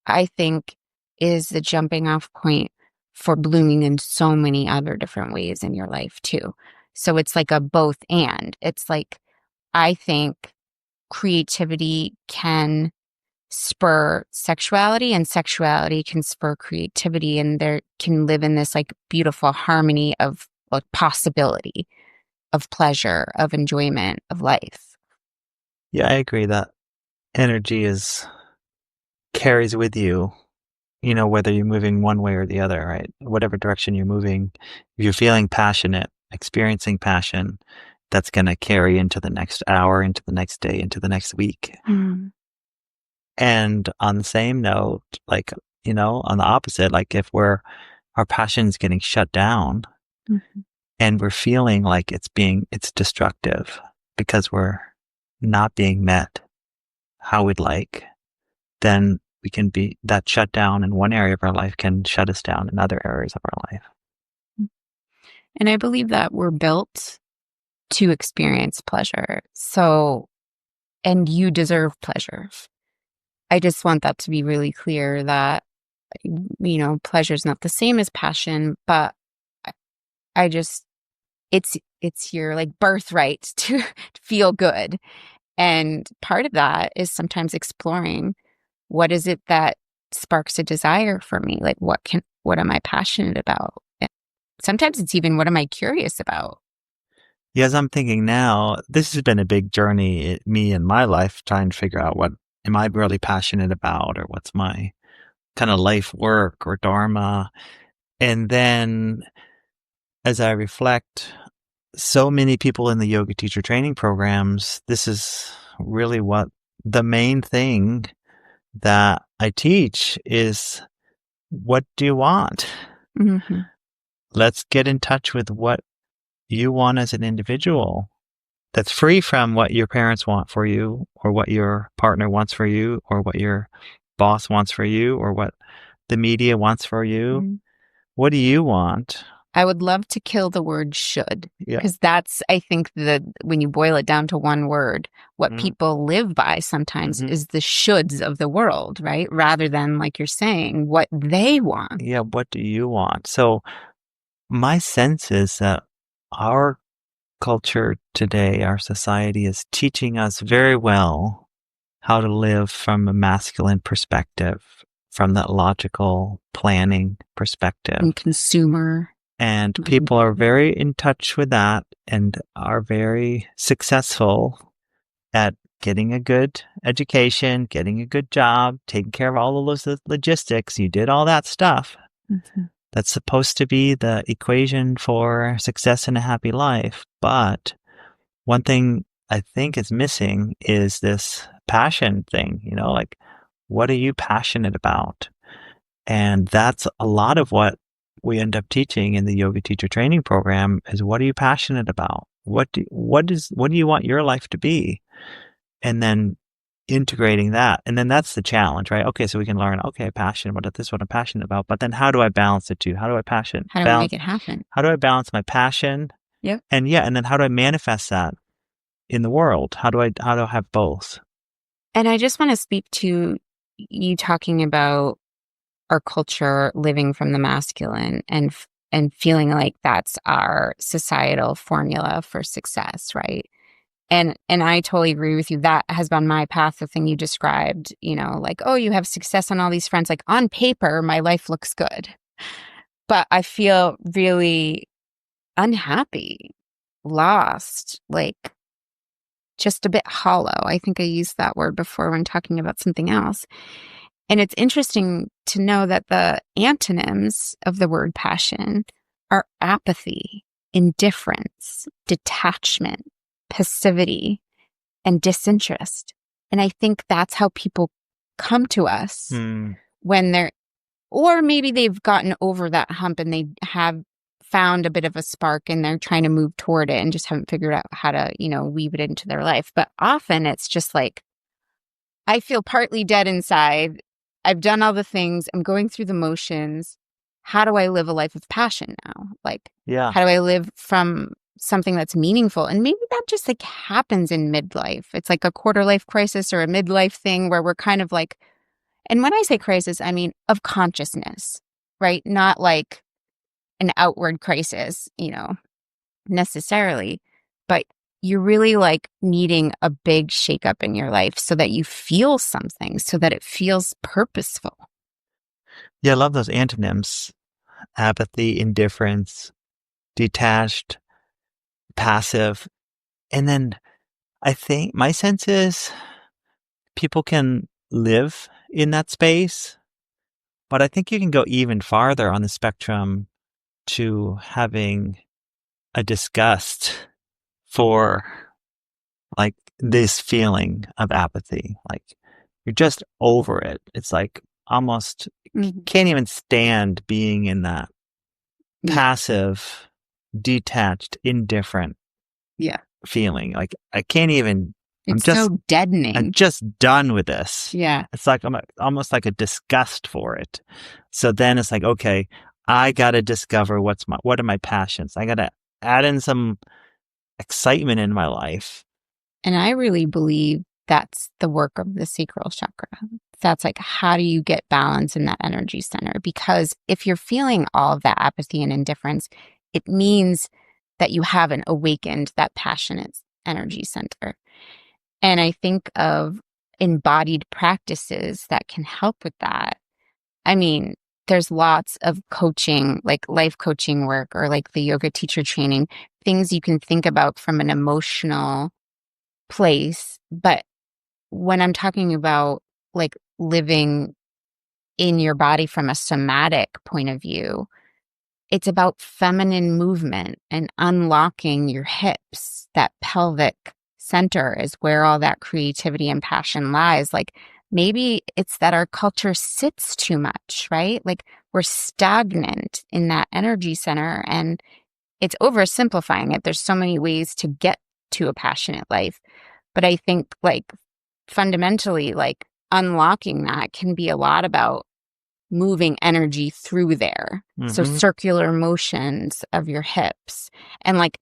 I think, is the jumping off point for blooming in so many other different ways in your life too. So it's like a both and. It's like, I think creativity can spur sexuality and sexuality can spur creativity, and there can live in this like beautiful harmony of like possibility, of pleasure, of enjoyment, of life. Yeah, I agree that energy carries with you, whether you're moving one way or the other, right? Whatever direction you're moving, if you're feeling passionate, experiencing passion, that's going to carry into the next hour, into the next day, into the next week. Mm. And on the same note, like, on the opposite, like if our passion's getting shut down Mhm. and we're feeling like it's destructive because we're not being met how we'd like, then we can be that shut down in one area of our life can shut us down in other areas of our life. And I believe that we're built to experience pleasure. So, and you deserve pleasure. I just want that to be really clear that, pleasure is not the same as passion, but I just, it's your like birthright to feel good. And part of that is sometimes exploring what is it that sparks a desire for me? Like what am I passionate about? And sometimes it's even what am I curious about? Yes, I'm thinking now, this has been a big journey, me in my life, trying to figure out what am I really passionate about or what's my kind of life work or dharma. And then as I reflect, so many people in the yoga teacher training programs, this is really what the main thing that I teach is, what do you want? Mm-hmm. Let's get in touch with what you want as an individual. That's free from what your parents want for you, or what your partner wants for you, or what your boss wants for you, or what the media wants for you. Mm-hmm. What do you want? I would love to kill the word should, Yeah. because that's, I think, when you boil it down to one word, what Mm. people live by sometimes Mhm. is the shoulds of the world, right? Rather than, like you're saying, what they want. Yeah, what do you want? So my sense is that our culture today, our society is teaching us very well how to live from a masculine perspective, from that logical planning perspective. And consumer. And people are very in touch with that and are very successful at getting a good education, getting a good job, taking care of all of those logistics. You did all that stuff. Mm-hmm. That's supposed to be the equation for success in a happy life. But one thing I think is missing is this passion thing, like, what are you passionate about? And that's a lot of what we end up teaching in the yoga teacher training program is, what are you passionate about? What do you want your life to be? And then integrating that. And then that's the challenge, right? Okay, so we can learn, okay, passion, this is what I'm passionate about. But then how do I balance the two? How do I make it happen? How do I balance my passion? Yep. And then how do I manifest that in the world? How do I have both? And I just want to speak to you talking about our culture living from the masculine and feeling like that's our societal formula for success, right? And I totally agree with you. That has been my path, the thing you described, like, oh, you have success on all these fronts. Like, on paper, my life looks good. But I feel really unhappy, lost, like just a bit hollow. I think I used that word before when talking about something else. And it's interesting to know that the antonyms of the word passion are apathy, indifference, detachment, passivity, and disinterest. And I think that's how people come to us when they're, or maybe they've gotten over that hump and they have found a bit of a spark and they're trying to move toward it and just haven't figured out how to, weave it into their life. But often it's just like, I feel partly dead inside. I've done all the things. I'm going through the motions. How do I live a life of passion now? Like, how do I live from something that's meaningful? And maybe that just like happens in midlife. It's like a quarter life crisis or a midlife thing where we're kind of like, and when I say crisis, I mean of consciousness, right? Not like an outward crisis, necessarily, but you're really like needing a big shakeup in your life so that you feel something, so that it feels purposeful. Yeah, I love those antonyms: apathy, indifference, detached, passive. And then I think my sense is people can live in that space, but I think you can go even farther on the spectrum to having a disgust for like this feeling of apathy. Like you're just over it. It's like almost can't even stand being in that passive, detached, indifferent feeling. Like I can't even. It's so deadening. I'm just done with this. Yeah. It's like I'm almost like a disgust for it. So then it's like, okay, I got to discover what are my passions. I got to add in some excitement in my life. And I really believe that's the work of the sacral chakra. That's like, how do you get balance in that energy center? Because if you're feeling all of that apathy and indifference, it means that you haven't awakened that passionate energy center. And I think of embodied practices that can help with that. I mean, there's lots of coaching, like life coaching work or like the yoga teacher training, things you can think about from an emotional place. But when I'm talking about like living in your body from a somatic point of view, it's about feminine movement and unlocking your hips. That pelvic center is where all that creativity and passion lies. Like maybe it's that our culture sits too much, right? Like we're stagnant in that energy center, and it's oversimplifying it. There's so many ways to get to a passionate life. But I think like fundamentally, like unlocking that can be a lot about moving energy through there. So circular motions of your hips and like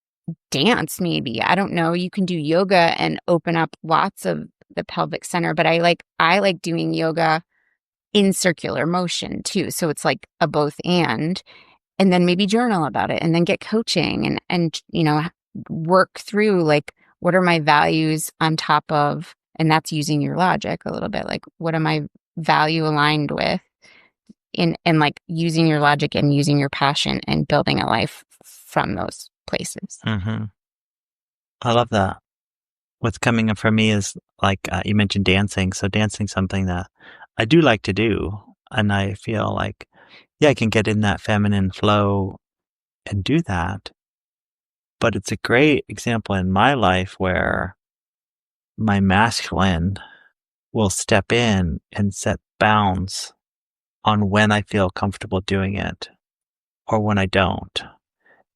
dance, maybe. I don't know. You can do yoga and open up lots of the pelvic center, but I like doing yoga in circular motion too. So it's like a both and then maybe journal about it and then get coaching and work through like what are my values on top of, and that's using your logic a little bit, like what am I value aligned with in like using your logic and using your passion and building a life from those places. I love that. What's coming up for me is like you mentioned dancing. So dancing something that I do like to do, and I feel like I can get in that feminine flow and do that. But it's a great example in my life where my masculine will step in and set bounds on when I feel comfortable doing it or when I don't.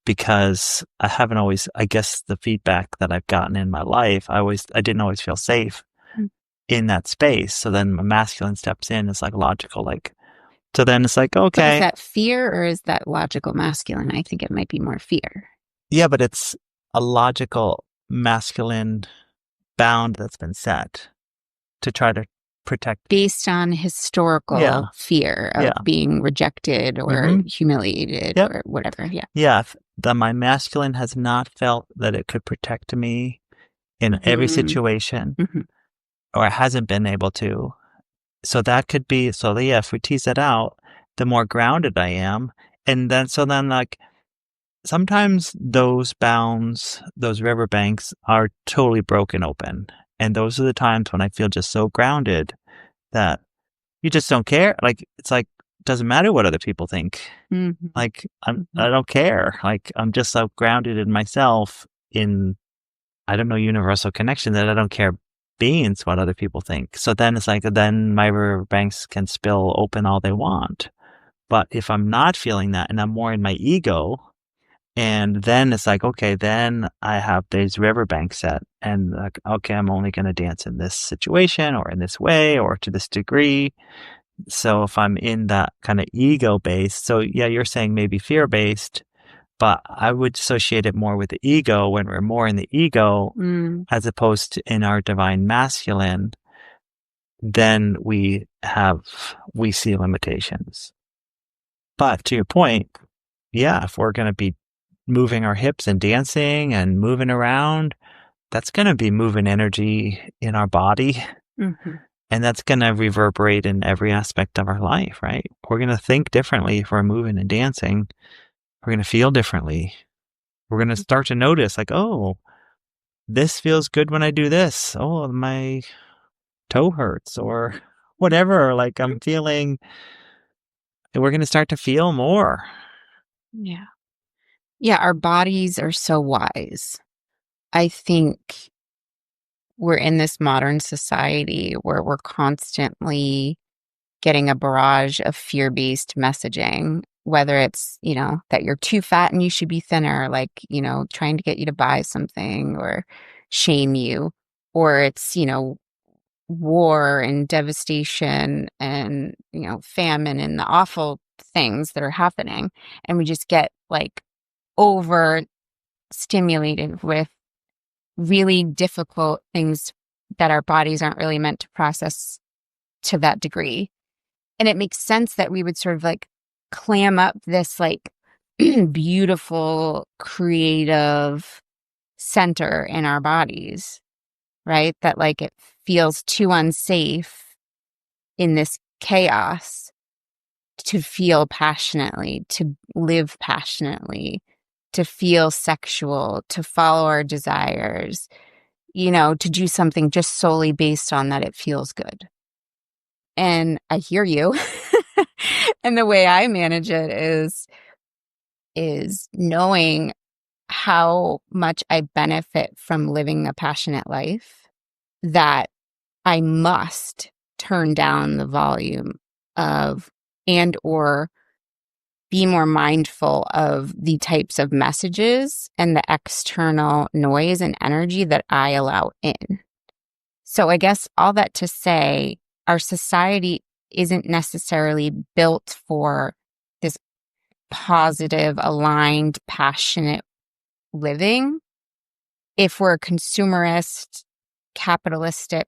Because I haven't always, I guess the feedback that I've gotten in my life, I didn't always feel safe in that space. So then my masculine steps in, it's like logical, like, so then it's like, okay. But is that fear or is that logical masculine? I think it might be more fear. Yeah, but it's a logical masculine bound that's been set to try to protect. Based on historical fear of being rejected or humiliated or whatever. Yeah. My masculine has not felt that it could protect me in every situation or it hasn't been able to. So that could be, if we tease it out, the more grounded I am. And then, like, sometimes those bounds, those riverbanks are totally broken open. And those are the times when I feel just so grounded that you just don't care. Like, it's like, it doesn't matter what other people think. Like, I don't care. Like, I'm just so grounded in myself in, I don't know, universal connection that I don't care beings what other people think. So then it's like, then my riverbanks can spill open all they want. But if I'm not feeling that and I'm more in my ego, and then it's like, okay, then I have these riverbanks set and like, okay, I'm only going to dance in this situation or in this way or to this degree. So if I'm in that kind of ego based, so yeah, you're saying maybe fear based, but I would associate it more with the ego when we're more in the ego as opposed to in our divine masculine, then we see limitations. But to your point, yeah, if we're going to be moving our hips and dancing and moving around, that's going to be moving energy in our body. And that's going to reverberate in every aspect of our life, right? We're going to think differently if we're moving and dancing. We're going to feel differently. We're going to start to notice like, oh, this feels good when I do this. Oh, my toe hurts or whatever. Like I'm feeling, we're going to start to feel more. Yeah. Yeah. Our bodies are so wise. I think we're in this modern society where we're constantly getting a barrage of fear-based messaging, whether it's, that you're too fat and you should be thinner, like, trying to get you to buy something or shame you, or it's, war and devastation and, famine and the awful things that are happening. And we just get like overstimulated with really difficult things that our bodies aren't really meant to process to that degree. And it makes sense that we would sort of like clam up this like beautiful, creative center in our bodies, right? That like it feels too unsafe in this chaos to feel passionately, to live passionately, to feel sexual, to follow our desires, to do something just solely based on that it feels good. And I hear you. And the way I manage it is knowing how much I benefit from living a passionate life, that I must turn down the volume of and or be more mindful of the types of messages and the external noise and energy that I allow in. So I guess all that to say, our society isn't necessarily built for this positive, aligned, passionate living. If we're a consumerist, capitalistic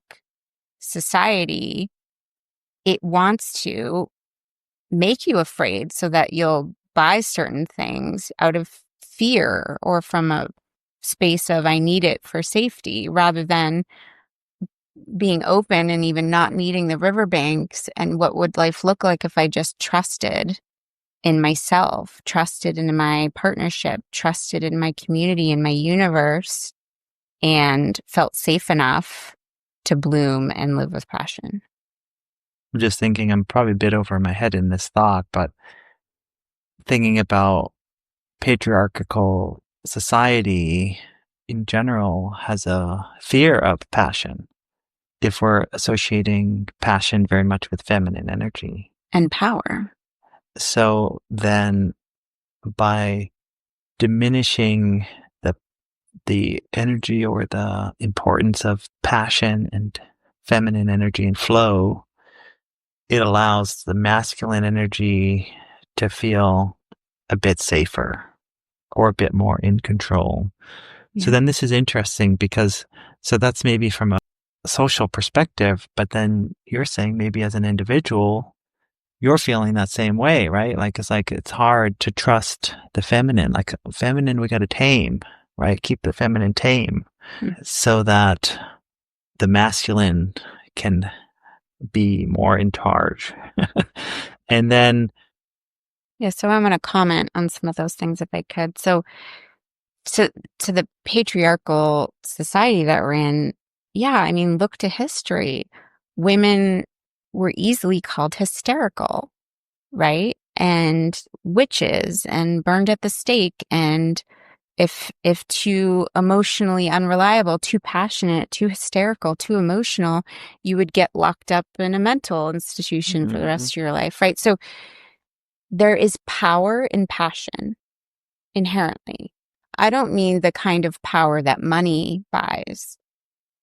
society, it wants to make you afraid so that you'll buy certain things out of fear or from a space of I need it for safety, rather than being open and even not needing the riverbanks. And what would life look like if I just trusted in myself, trusted in my partnership, trusted in my community, in my universe, and felt safe enough to bloom and live with passion. I'm just thinking I'm probably a bit over my head in this thought, but thinking about patriarchal society in general has a fear of passion. If we're associating passion very much with feminine energy and power. So then by diminishing the energy or the importance of passion and feminine energy and flow, it allows the masculine energy to feel a bit safer or a bit more in control. Yeah. So then this is interesting because, so that's maybe from a social perspective, but then you're saying maybe as an individual, you're feeling that same way, right? Like, it's hard to trust the feminine. Like, feminine, we got to tame, right? Keep the feminine tame so that the masculine can be more in charge. And then. Yeah, so I'm going to comment on some of those things if I could. So to the patriarchal society that we're in, yeah, I mean, look to history. Women were easily called hysterical, right? And witches and burned at the stake. And if too emotionally unreliable, too passionate, too hysterical, too emotional, you would get locked up in a mental institution for the rest of your life, right? So there is power in passion inherently. I don't mean the kind of power that money buys.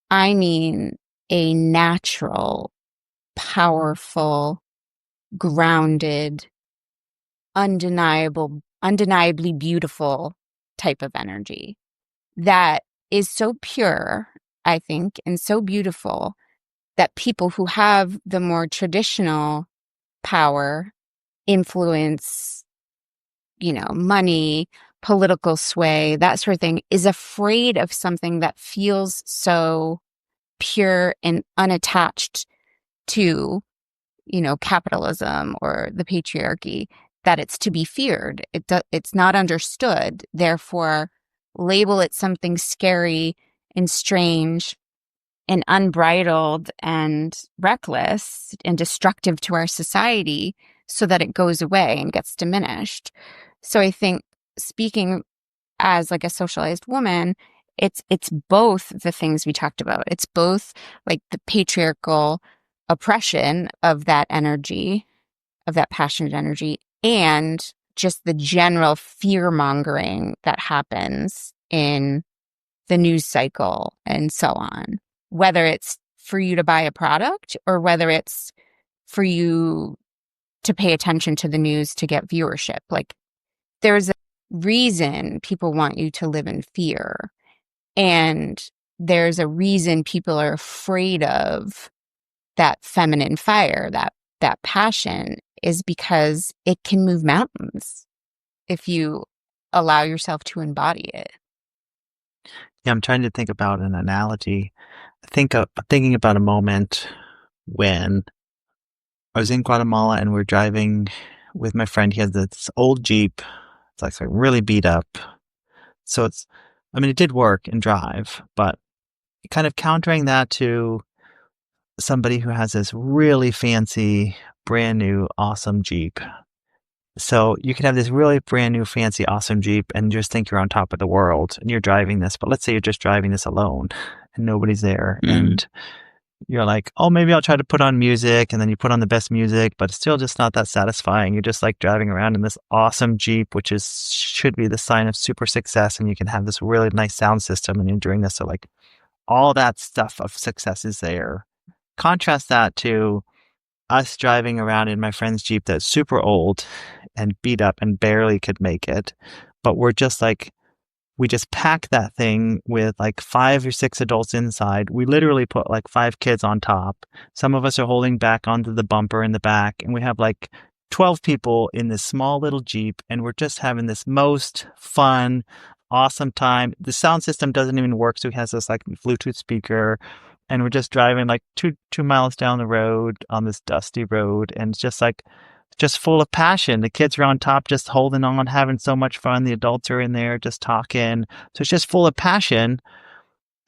I mean a natural, powerful, grounded, undeniably beautiful type of energy that is so pure, I think, and so beautiful that people who have the more traditional power, influence, money, political sway, that sort of thing, is afraid of something that feels so pure and unattached to, capitalism or the patriarchy, that it's to be feared. It's not understood. Therefore, label it something scary and strange and unbridled and reckless and destructive to our society so that it goes away and gets diminished. So I think, speaking as like a socialized woman, it's both the things we talked about. It's both like the patriarchal oppression of that energy, of that passionate energy, and just the general fear mongering that happens in the news cycle and so on, whether it's for you to buy a product or whether it's for you to pay attention to the news to get viewership. Like, there's a reason people want you to live in fear. And there's a reason people are afraid of that feminine fire, that passion, is because it can move mountains. if you allow yourself to embody it. Yeah, I'm trying to think about an analogy. Thinking about a moment when I was in Guatemala and we're driving with my friend. He has this old Jeep. It's like really beat up. So it did work and drive, but kind of countering that to somebody who has this really fancy, brand new, awesome Jeep. So you can have this really brand new, fancy, awesome Jeep and just think you're on top of the world and you're driving this. But let's say you're just driving this alone and nobody's there. And you're like, oh, maybe I'll try to put on music. And then you put on the best music, but it's still just not that satisfying. You're just like driving around in this awesome Jeep, which should be the sign of super success. And you can have this really nice sound system and you're doing this. So like all that stuff of success is there. Contrast that to us driving around in my friend's Jeep that's super old and beat up and barely could make it. But we just packed that thing with like 5 or 6 adults inside. We literally put like 5 kids on top. Some of us are holding back onto the bumper in the back. And we have like 12 people in this small little Jeep. And we're just having this most fun, awesome time. The sound system doesn't even work. So he has this like Bluetooth speaker. And we're just driving like two miles down the road on this dusty road. And it's just full of passion. The kids are on top, just holding on, having so much fun. The adults are in there just talking. So it's just full of passion.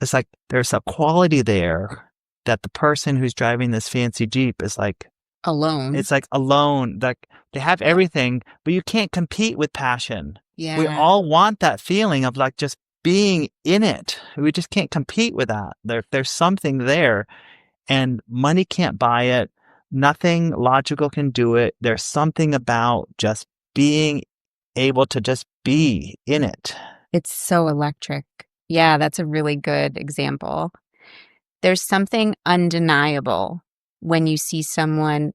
It's like there's a quality there that the person who's driving this fancy Jeep is like alone. It's like alone. Like they have everything, but you can't compete with passion. Yeah. We all want that feeling of like just being in it. We just can't compete with that. There's something there, and money can't buy it. Nothing logical can do it. There's something about just being able to just be in it. It's so electric. Yeah, that's a really good example. There's something undeniable when you see someone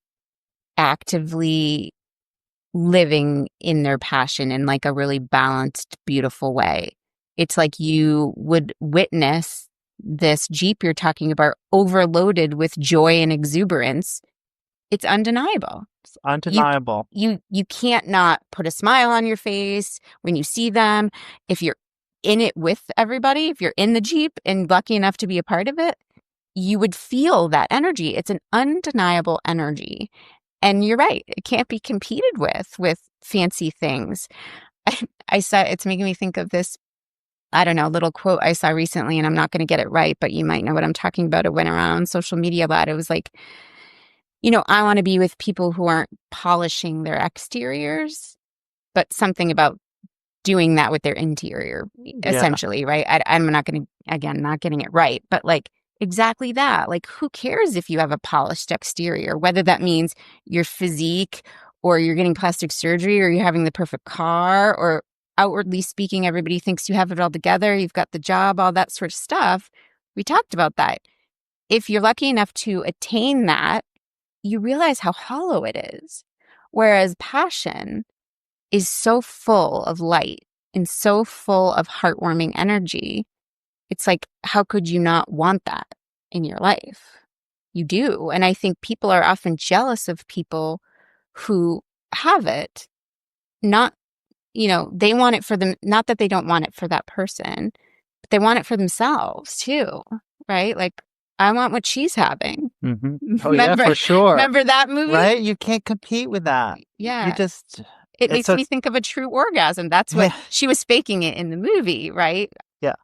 actively living in their passion in like a really balanced, beautiful way. It's like you would witness this Jeep you're talking about overloaded with joy and exuberance. It's undeniable. It's undeniable. You can't not put a smile on your face when you see them. If you're in it with everybody, if you're in the Jeep and lucky enough to be a part of it, you would feel that energy. It's an undeniable energy. And you're right. It can't be competed with fancy things. I saw, it's making me think of this, I don't know, little quote I saw recently, and I'm not going to get it right, but you might know what I'm talking about. It went around on social media a lot. It was like, I want to be with people who aren't polishing their exteriors, but something about doing that with their interior, essentially, right? I'm not going to, again, not getting it right, but like exactly that. Like, who cares if you have a polished exterior, whether that means your physique or you're getting plastic surgery or you're having the perfect car, or outwardly speaking, everybody thinks you have it all together. You've got the job, all that sort of stuff. We talked about that. If you're lucky enough to attain that, you realize how hollow it is. Whereas passion is so full of light and so full of heartwarming energy. It's like, how could you not want that in your life? You do. And I think people are often jealous of people who have it. Not, they want it for them. Not that they don't want it for that person, but they want it for themselves too, right? Like, I want what she's having. Mm-hmm. Oh, yeah, for sure. Remember that movie? Right? You can't compete with that. Yeah. You just... It makes me think of a true orgasm. That's what she was faking it in the movie, right? Yeah.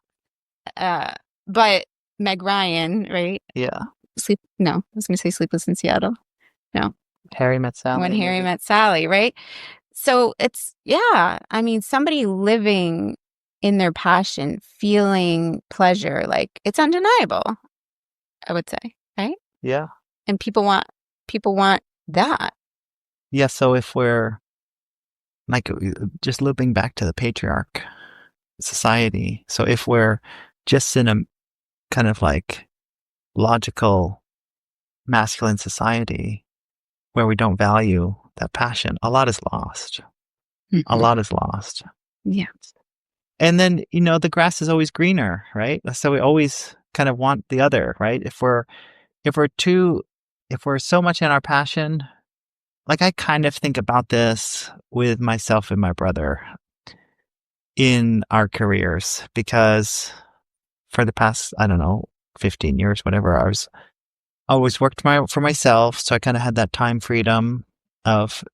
But Meg Ryan, right? Yeah. I was going to say Sleepless in Seattle. No. Harry Met Sally. When Harry Met Sally, right? So it's, somebody living in their passion, feeling pleasure, like it's undeniable, I would say, right? Yeah. And people want that. Yeah. So if we're like just looping back to the patriarch society, so if we're just in a kind of like logical masculine society where we don't value that passion, a lot is lost. Mm-hmm. A lot is lost. Yeah. And then, the grass is always greener, right? So we always kind of want the other, right? If we're so much in our passion, like, I kind of think about this with myself and my brother in our careers because for the past, I don't know, 15 years, whatever, I was always worked for myself. So I kind of had that time freedom of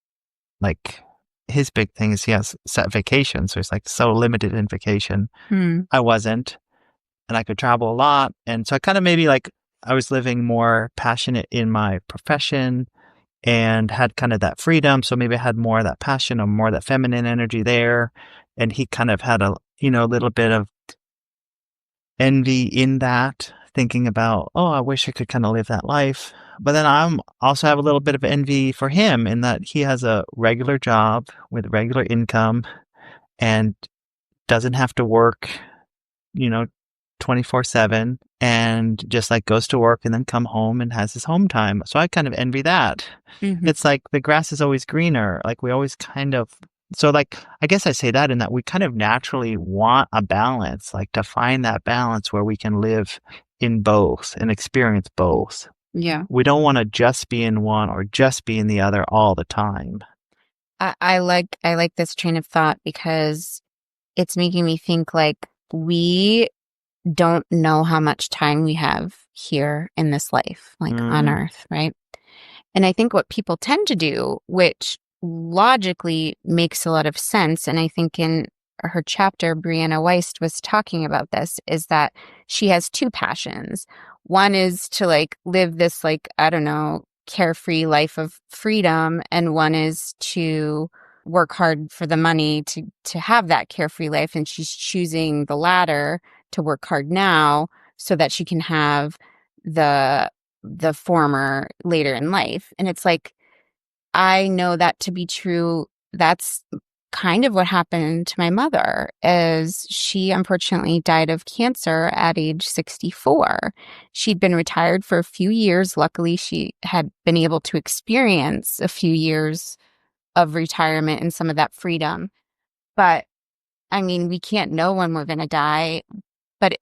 like his big thing is he has set vacation. So he's like so limited in vacation. Hmm. I wasn't, and I could travel a lot. And so I kind of maybe like I was living more passionate in my profession and had kind of that freedom. So maybe I had more of that passion or more of that feminine energy there. And he kind of had a, a little bit of envy in that, thinking about, oh, I wish I could kind of live that life. But then I'm also have a little bit of envy for him in that he has a regular job with regular income and doesn't have to work, you know, 24/7 and just like goes to work and then come home and has his home time. So I kind of envy that. Mhm. It's like the grass is always greener. Like we always kind of so like I guess I say that in that we kind of naturally want a balance, like to find that balance where we can live in both and experience both. Yeah. We don't want to just be in one or just be in the other all the time. I like this train of thought because it's making me think like we don't know how much time we have here in this life, like on Mm, Earth, right? And I think what people tend to do, which logically makes a lot of sense, and I think in her chapter, Brianna Weist was talking about this, is that she has two passions. One is to like live this, like, I don't know, carefree life of freedom, and one is to work hard for the money to have that carefree life. And she's choosing the latter to work hard now so that she can have the former later in life. And it's like, I know that to be true. That's kind of what happened to my mother is she unfortunately died of cancer at age 64. She'd been retired for a few years. Luckily, she had been able to experience a few years of retirement and some of that freedom. But I mean, we can't know when we're going to die. But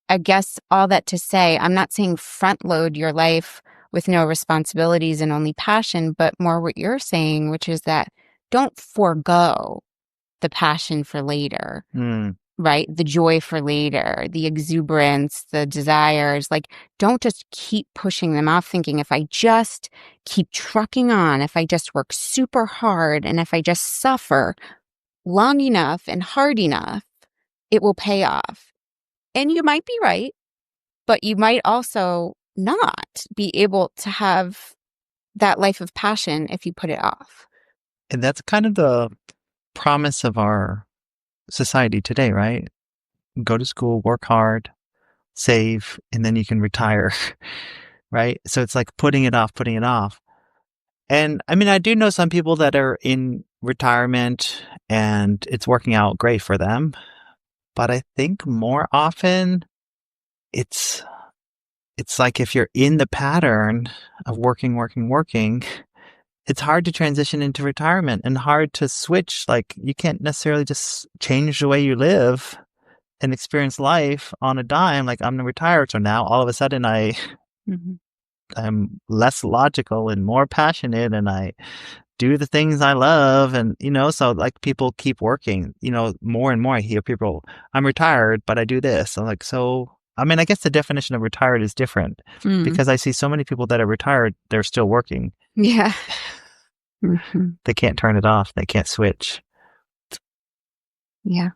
I guess all that to say, I'm not saying front load your life with no responsibilities and only passion, but more what you're saying, which is that don't forego the passion for later, mm. right? The joy for later, the exuberance, the desires. Like, don't just keep pushing them off, thinking if I just keep trucking on, if I just work super hard, and if I just suffer long enough and hard enough, it will pay off. And you might be right, but you might also not be able to have that life of passion if you put it off. And that's kind of the promise of our society today, right? Go to school, work hard, save, and then you can retire, right? So it's like putting it off, putting it off. And I mean, I do know some people that are in retirement and it's working out great for them. But I think more often it's it's like if you're in the pattern of working, working, working, it's hard to transition into retirement and hard to switch. Like you can't necessarily just change the way you live and experience life on a dime. Like I'm retired, so now all of a sudden Mhm. I'm less logical and more passionate, and I do the things I love, and so like people keep working. More and more I hear people, I'm retired, but I do this. I'm like, so I mean, I guess the definition of retired is different Mm. because I see so many people that are retired, they're still working. Yeah. Mhm. They can't turn it off. They can't switch. Yeah.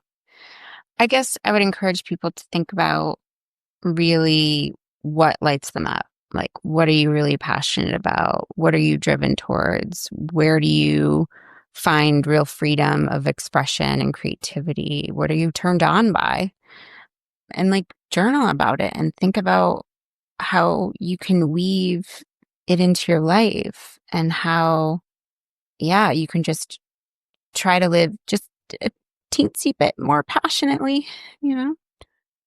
I guess I would encourage people to think about really what lights them up. Like, what are you really passionate about? What are you driven towards? Where do you find real freedom of expression and creativity? What are you turned on by? And like, journal about it and think about how you can weave it into your life and how, yeah, you can just try to live just a teensy bit more passionately, you know?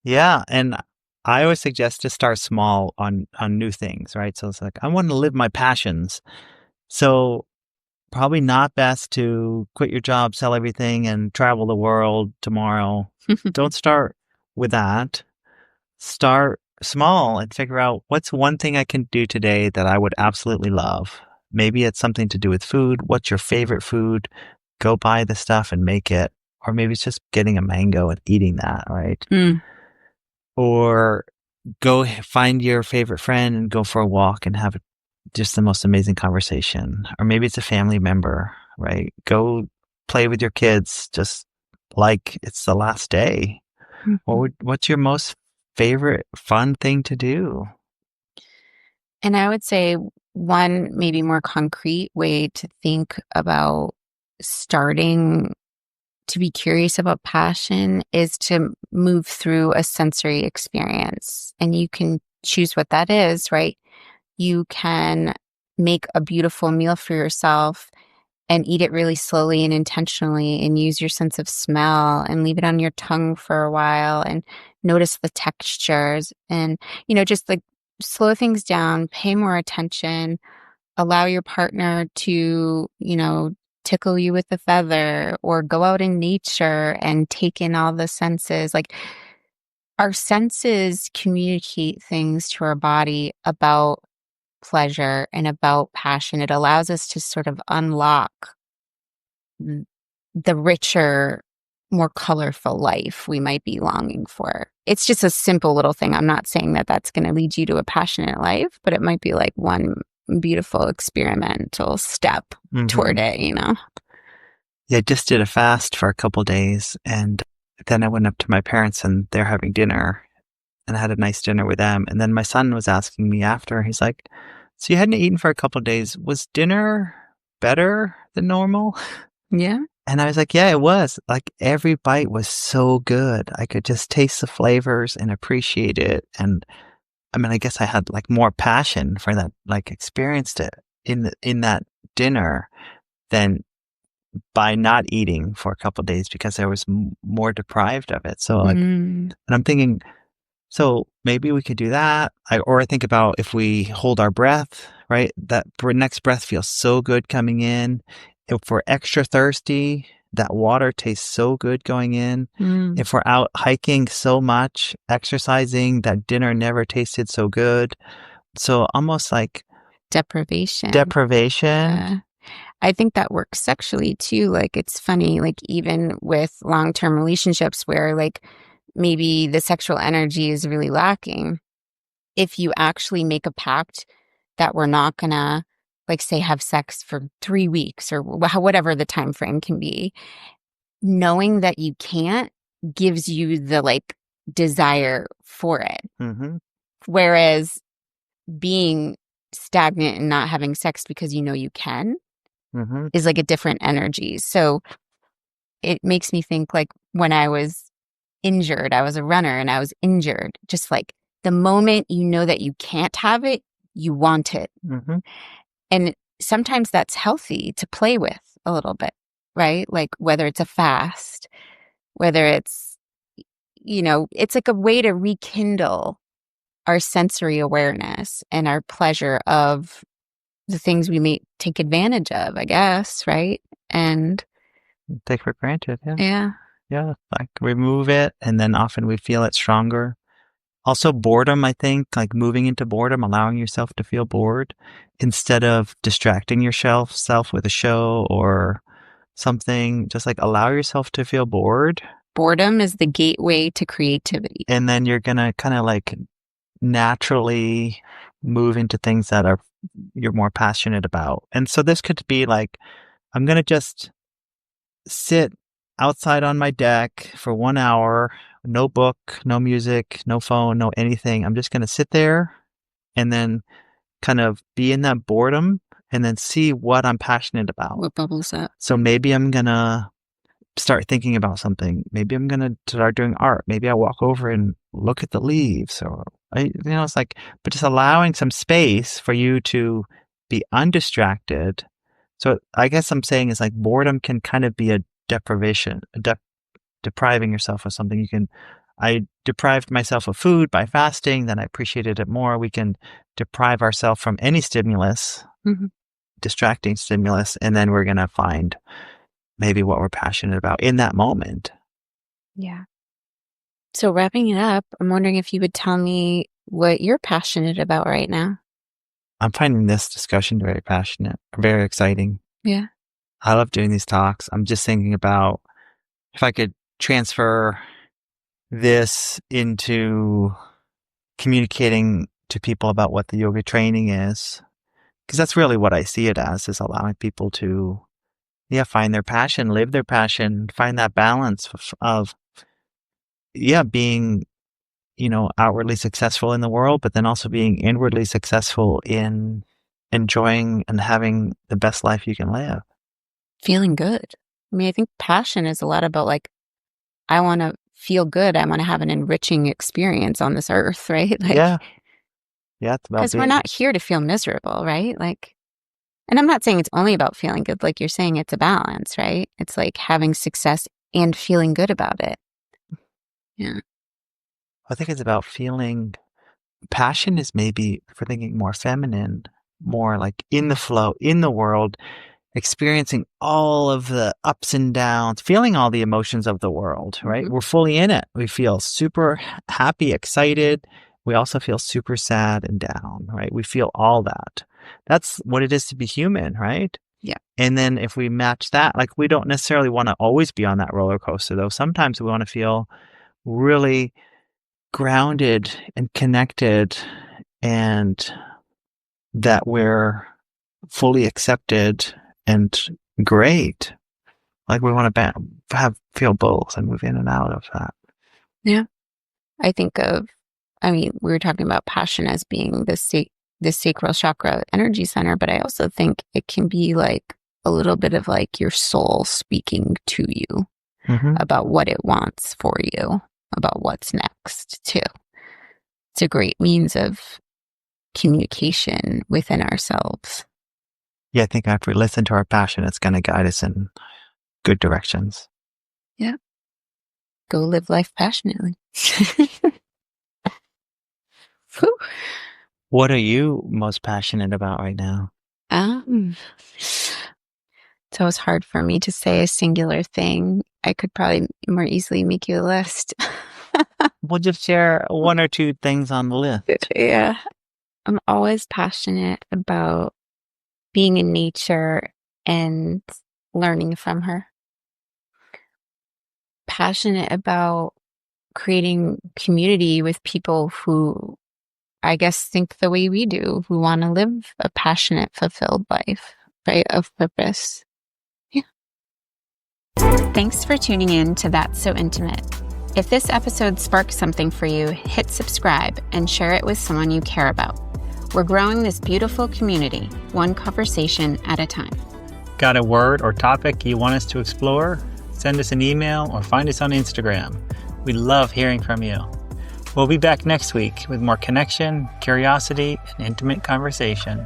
Yeah, and I always suggest to start small on new things, right? So it's like I want to live my passions. So probably not best to quit your job, sell everything, and travel the world tomorrow. Don't start with that. Start small and figure out what's one thing I can do today that I would absolutely love. Maybe it's something to do with food. What's your favorite food? Go buy the stuff and make it. Or maybe it's just getting a mango and eating that, right? Mm. Or go find your favorite friend and go for a walk and have just the most amazing conversation. Or maybe it's a family member, right? Go play with your kids just like it's the last day. Mhm. What's your most favorite fun thing to do? And I would say one maybe more concrete way to think about starting to be curious about passion is to move through a sensory experience. And you can choose what that is, right? You can make a beautiful meal for yourself and eat it really slowly and intentionally and use your sense of smell and leave it on your tongue for a while and notice the textures and, just like slow things down, pay more attention, allow your partner to, tickle you with a feather or go out in nature and take in all the senses. Like our senses communicate things to our body about pleasure and about passion. It allows us to sort of unlock the richer, more colorful life we might be longing for. It's just a simple little thing. I'm not saying that that's going to lead you to a passionate life, but it might be like one beautiful experimental step toward it. Yeah, I just did a fast for a couple days, and then I went up to my parents and they're having dinner, and I had a nice dinner with them. And then my son was asking me after, he's like, "So you hadn't eaten for a couple days. Was dinner better than normal?" Yeah. And I was like, "Yeah, it was. Like every bite was so good. I could just taste the flavors and appreciate it." And I mean, I guess I had like more passion for that, like experienced it in that dinner than by not eating for a couple days because I was more deprived of it. So like, Mm. and I'm thinking, so maybe we could do that. Or I think about if we hold our breath, right? That next breath feels so good coming in. If we're extra thirsty, that water tastes so good going in. Mm. If we're out hiking so much, exercising, that dinner never tasted so good. So almost like Deprivation. deprivation. Yeah. I think that works sexually too. Like it's funny, like even with long-term relationships where like maybe the sexual energy is really lacking, if you actually make a pact that we're not gonna, like, say, have sex for 3 weeks or whatever the time frame can be, knowing that you can't gives you the like desire for it. Mm-hmm. Whereas being stagnant and not having sex because you know you can Mm-hmm. is like a different energy. So it makes me think like when I was injured, I was a runner and I was injured, just like the moment you know that you can't have it, you want it. Mm-hmm. And sometimes that's healthy to play with a little bit, right? Like whether it's a fast, whether it's like a way to rekindle our sensory awareness and our pleasure of the things we may take advantage of, I guess, right? And Take for granted. Yeah. yeah, Yeah. Like remove it. And then often we feel it stronger. Also, boredom, I think, like moving into boredom, allowing yourself to feel bored instead of distracting yourself with a show or something. Just like allow yourself to feel bored. boredom is the gateway to creativity. And then you're going to kind of like naturally move into things that you're more passionate about. And so this could be like, I'm going to just sit outside on my deck for 1 hour, no book, no music, no phone, no anything. I'm just going to sit there and then kind of be in that boredom and then see what I'm passionate about. What bubbles up? So maybe I'm going to start thinking about something. Maybe I'm going to start doing art. Maybe I walk over and look at the leaves or it's like, but just allowing some space for you to be undistracted. So I guess I'm saying is like boredom can kind of be a deprivation, depriving yourself of something. I deprived myself of food by fasting, then I appreciated it more. We can deprive ourselves from any stimulus, Mm-hmm. distracting stimulus, and then we're going to find maybe what we're passionate about in that moment. Yeah. So wrapping it up, I'm wondering if you would tell me what you're passionate about right now. I'm finding this discussion very passionate, very exciting. Yeah. I love doing these talks. I'm just thinking about if I could transfer this into communicating to people about what the yoga training is, because that's really what I see it as, is allowing people to, find their passion, live their passion, find that balance of being, outwardly successful in the world, but then also being inwardly successful in enjoying and having the best life you can live. Feeling good. I mean, I think passion is a lot about like, I want to feel good. I want to have an enriching experience on this earth, right? Like, Yeah. Yeah, it's about because we're not here to feel miserable, right? Like, and I'm not saying it's only about feeling good. Like you're saying, it's a balance, right? It's like having success and feeling good about it. Yeah. I think it's about feeling. Passion is maybe, for thinking more feminine, more like in the flow, in the world, experiencing all of the ups and downs, feeling all the emotions of the world, right? Mm-hmm. We're fully in it. We feel super happy, excited. We also feel super sad and down, right? We feel all that. That's what it is to be human, right? Yeah. And then if we match that, like, we don't necessarily want to always be on that roller coaster, though. Sometimes we want to feel really grounded and connected, and that we're fully accepted and great. Like, we want to feel both and move in and out of that. Yeah. We were talking about passion as being the sacral chakra energy center, but I also think it can be like a little bit of like your soul speaking to you about what it wants for you, about what's next too. It's a great means of communication within ourselves. Yeah, I think if we listen to our passion, it's going to guide us in good directions. Yeah. Go live life passionately. What are you most passionate about right now? It's always hard for me to say a singular thing. I could probably more easily make you a list. We'll just share one or two things on the list. Yeah. I'm always passionate about being in nature and learning from her. Passionate about creating community with people who, I guess, think the way we do, who want to live a passionate, fulfilled life, right, of purpose. Yeah. Thanks for tuning in to That's So Intimate. If this episode sparked something for you, hit subscribe and share it with someone you care about. We're growing this beautiful community, one conversation at a time. Got a word or topic you want us to explore? Send us an email or find us on Instagram. We love hearing from you. We'll be back next week with more connection, curiosity, and intimate conversation.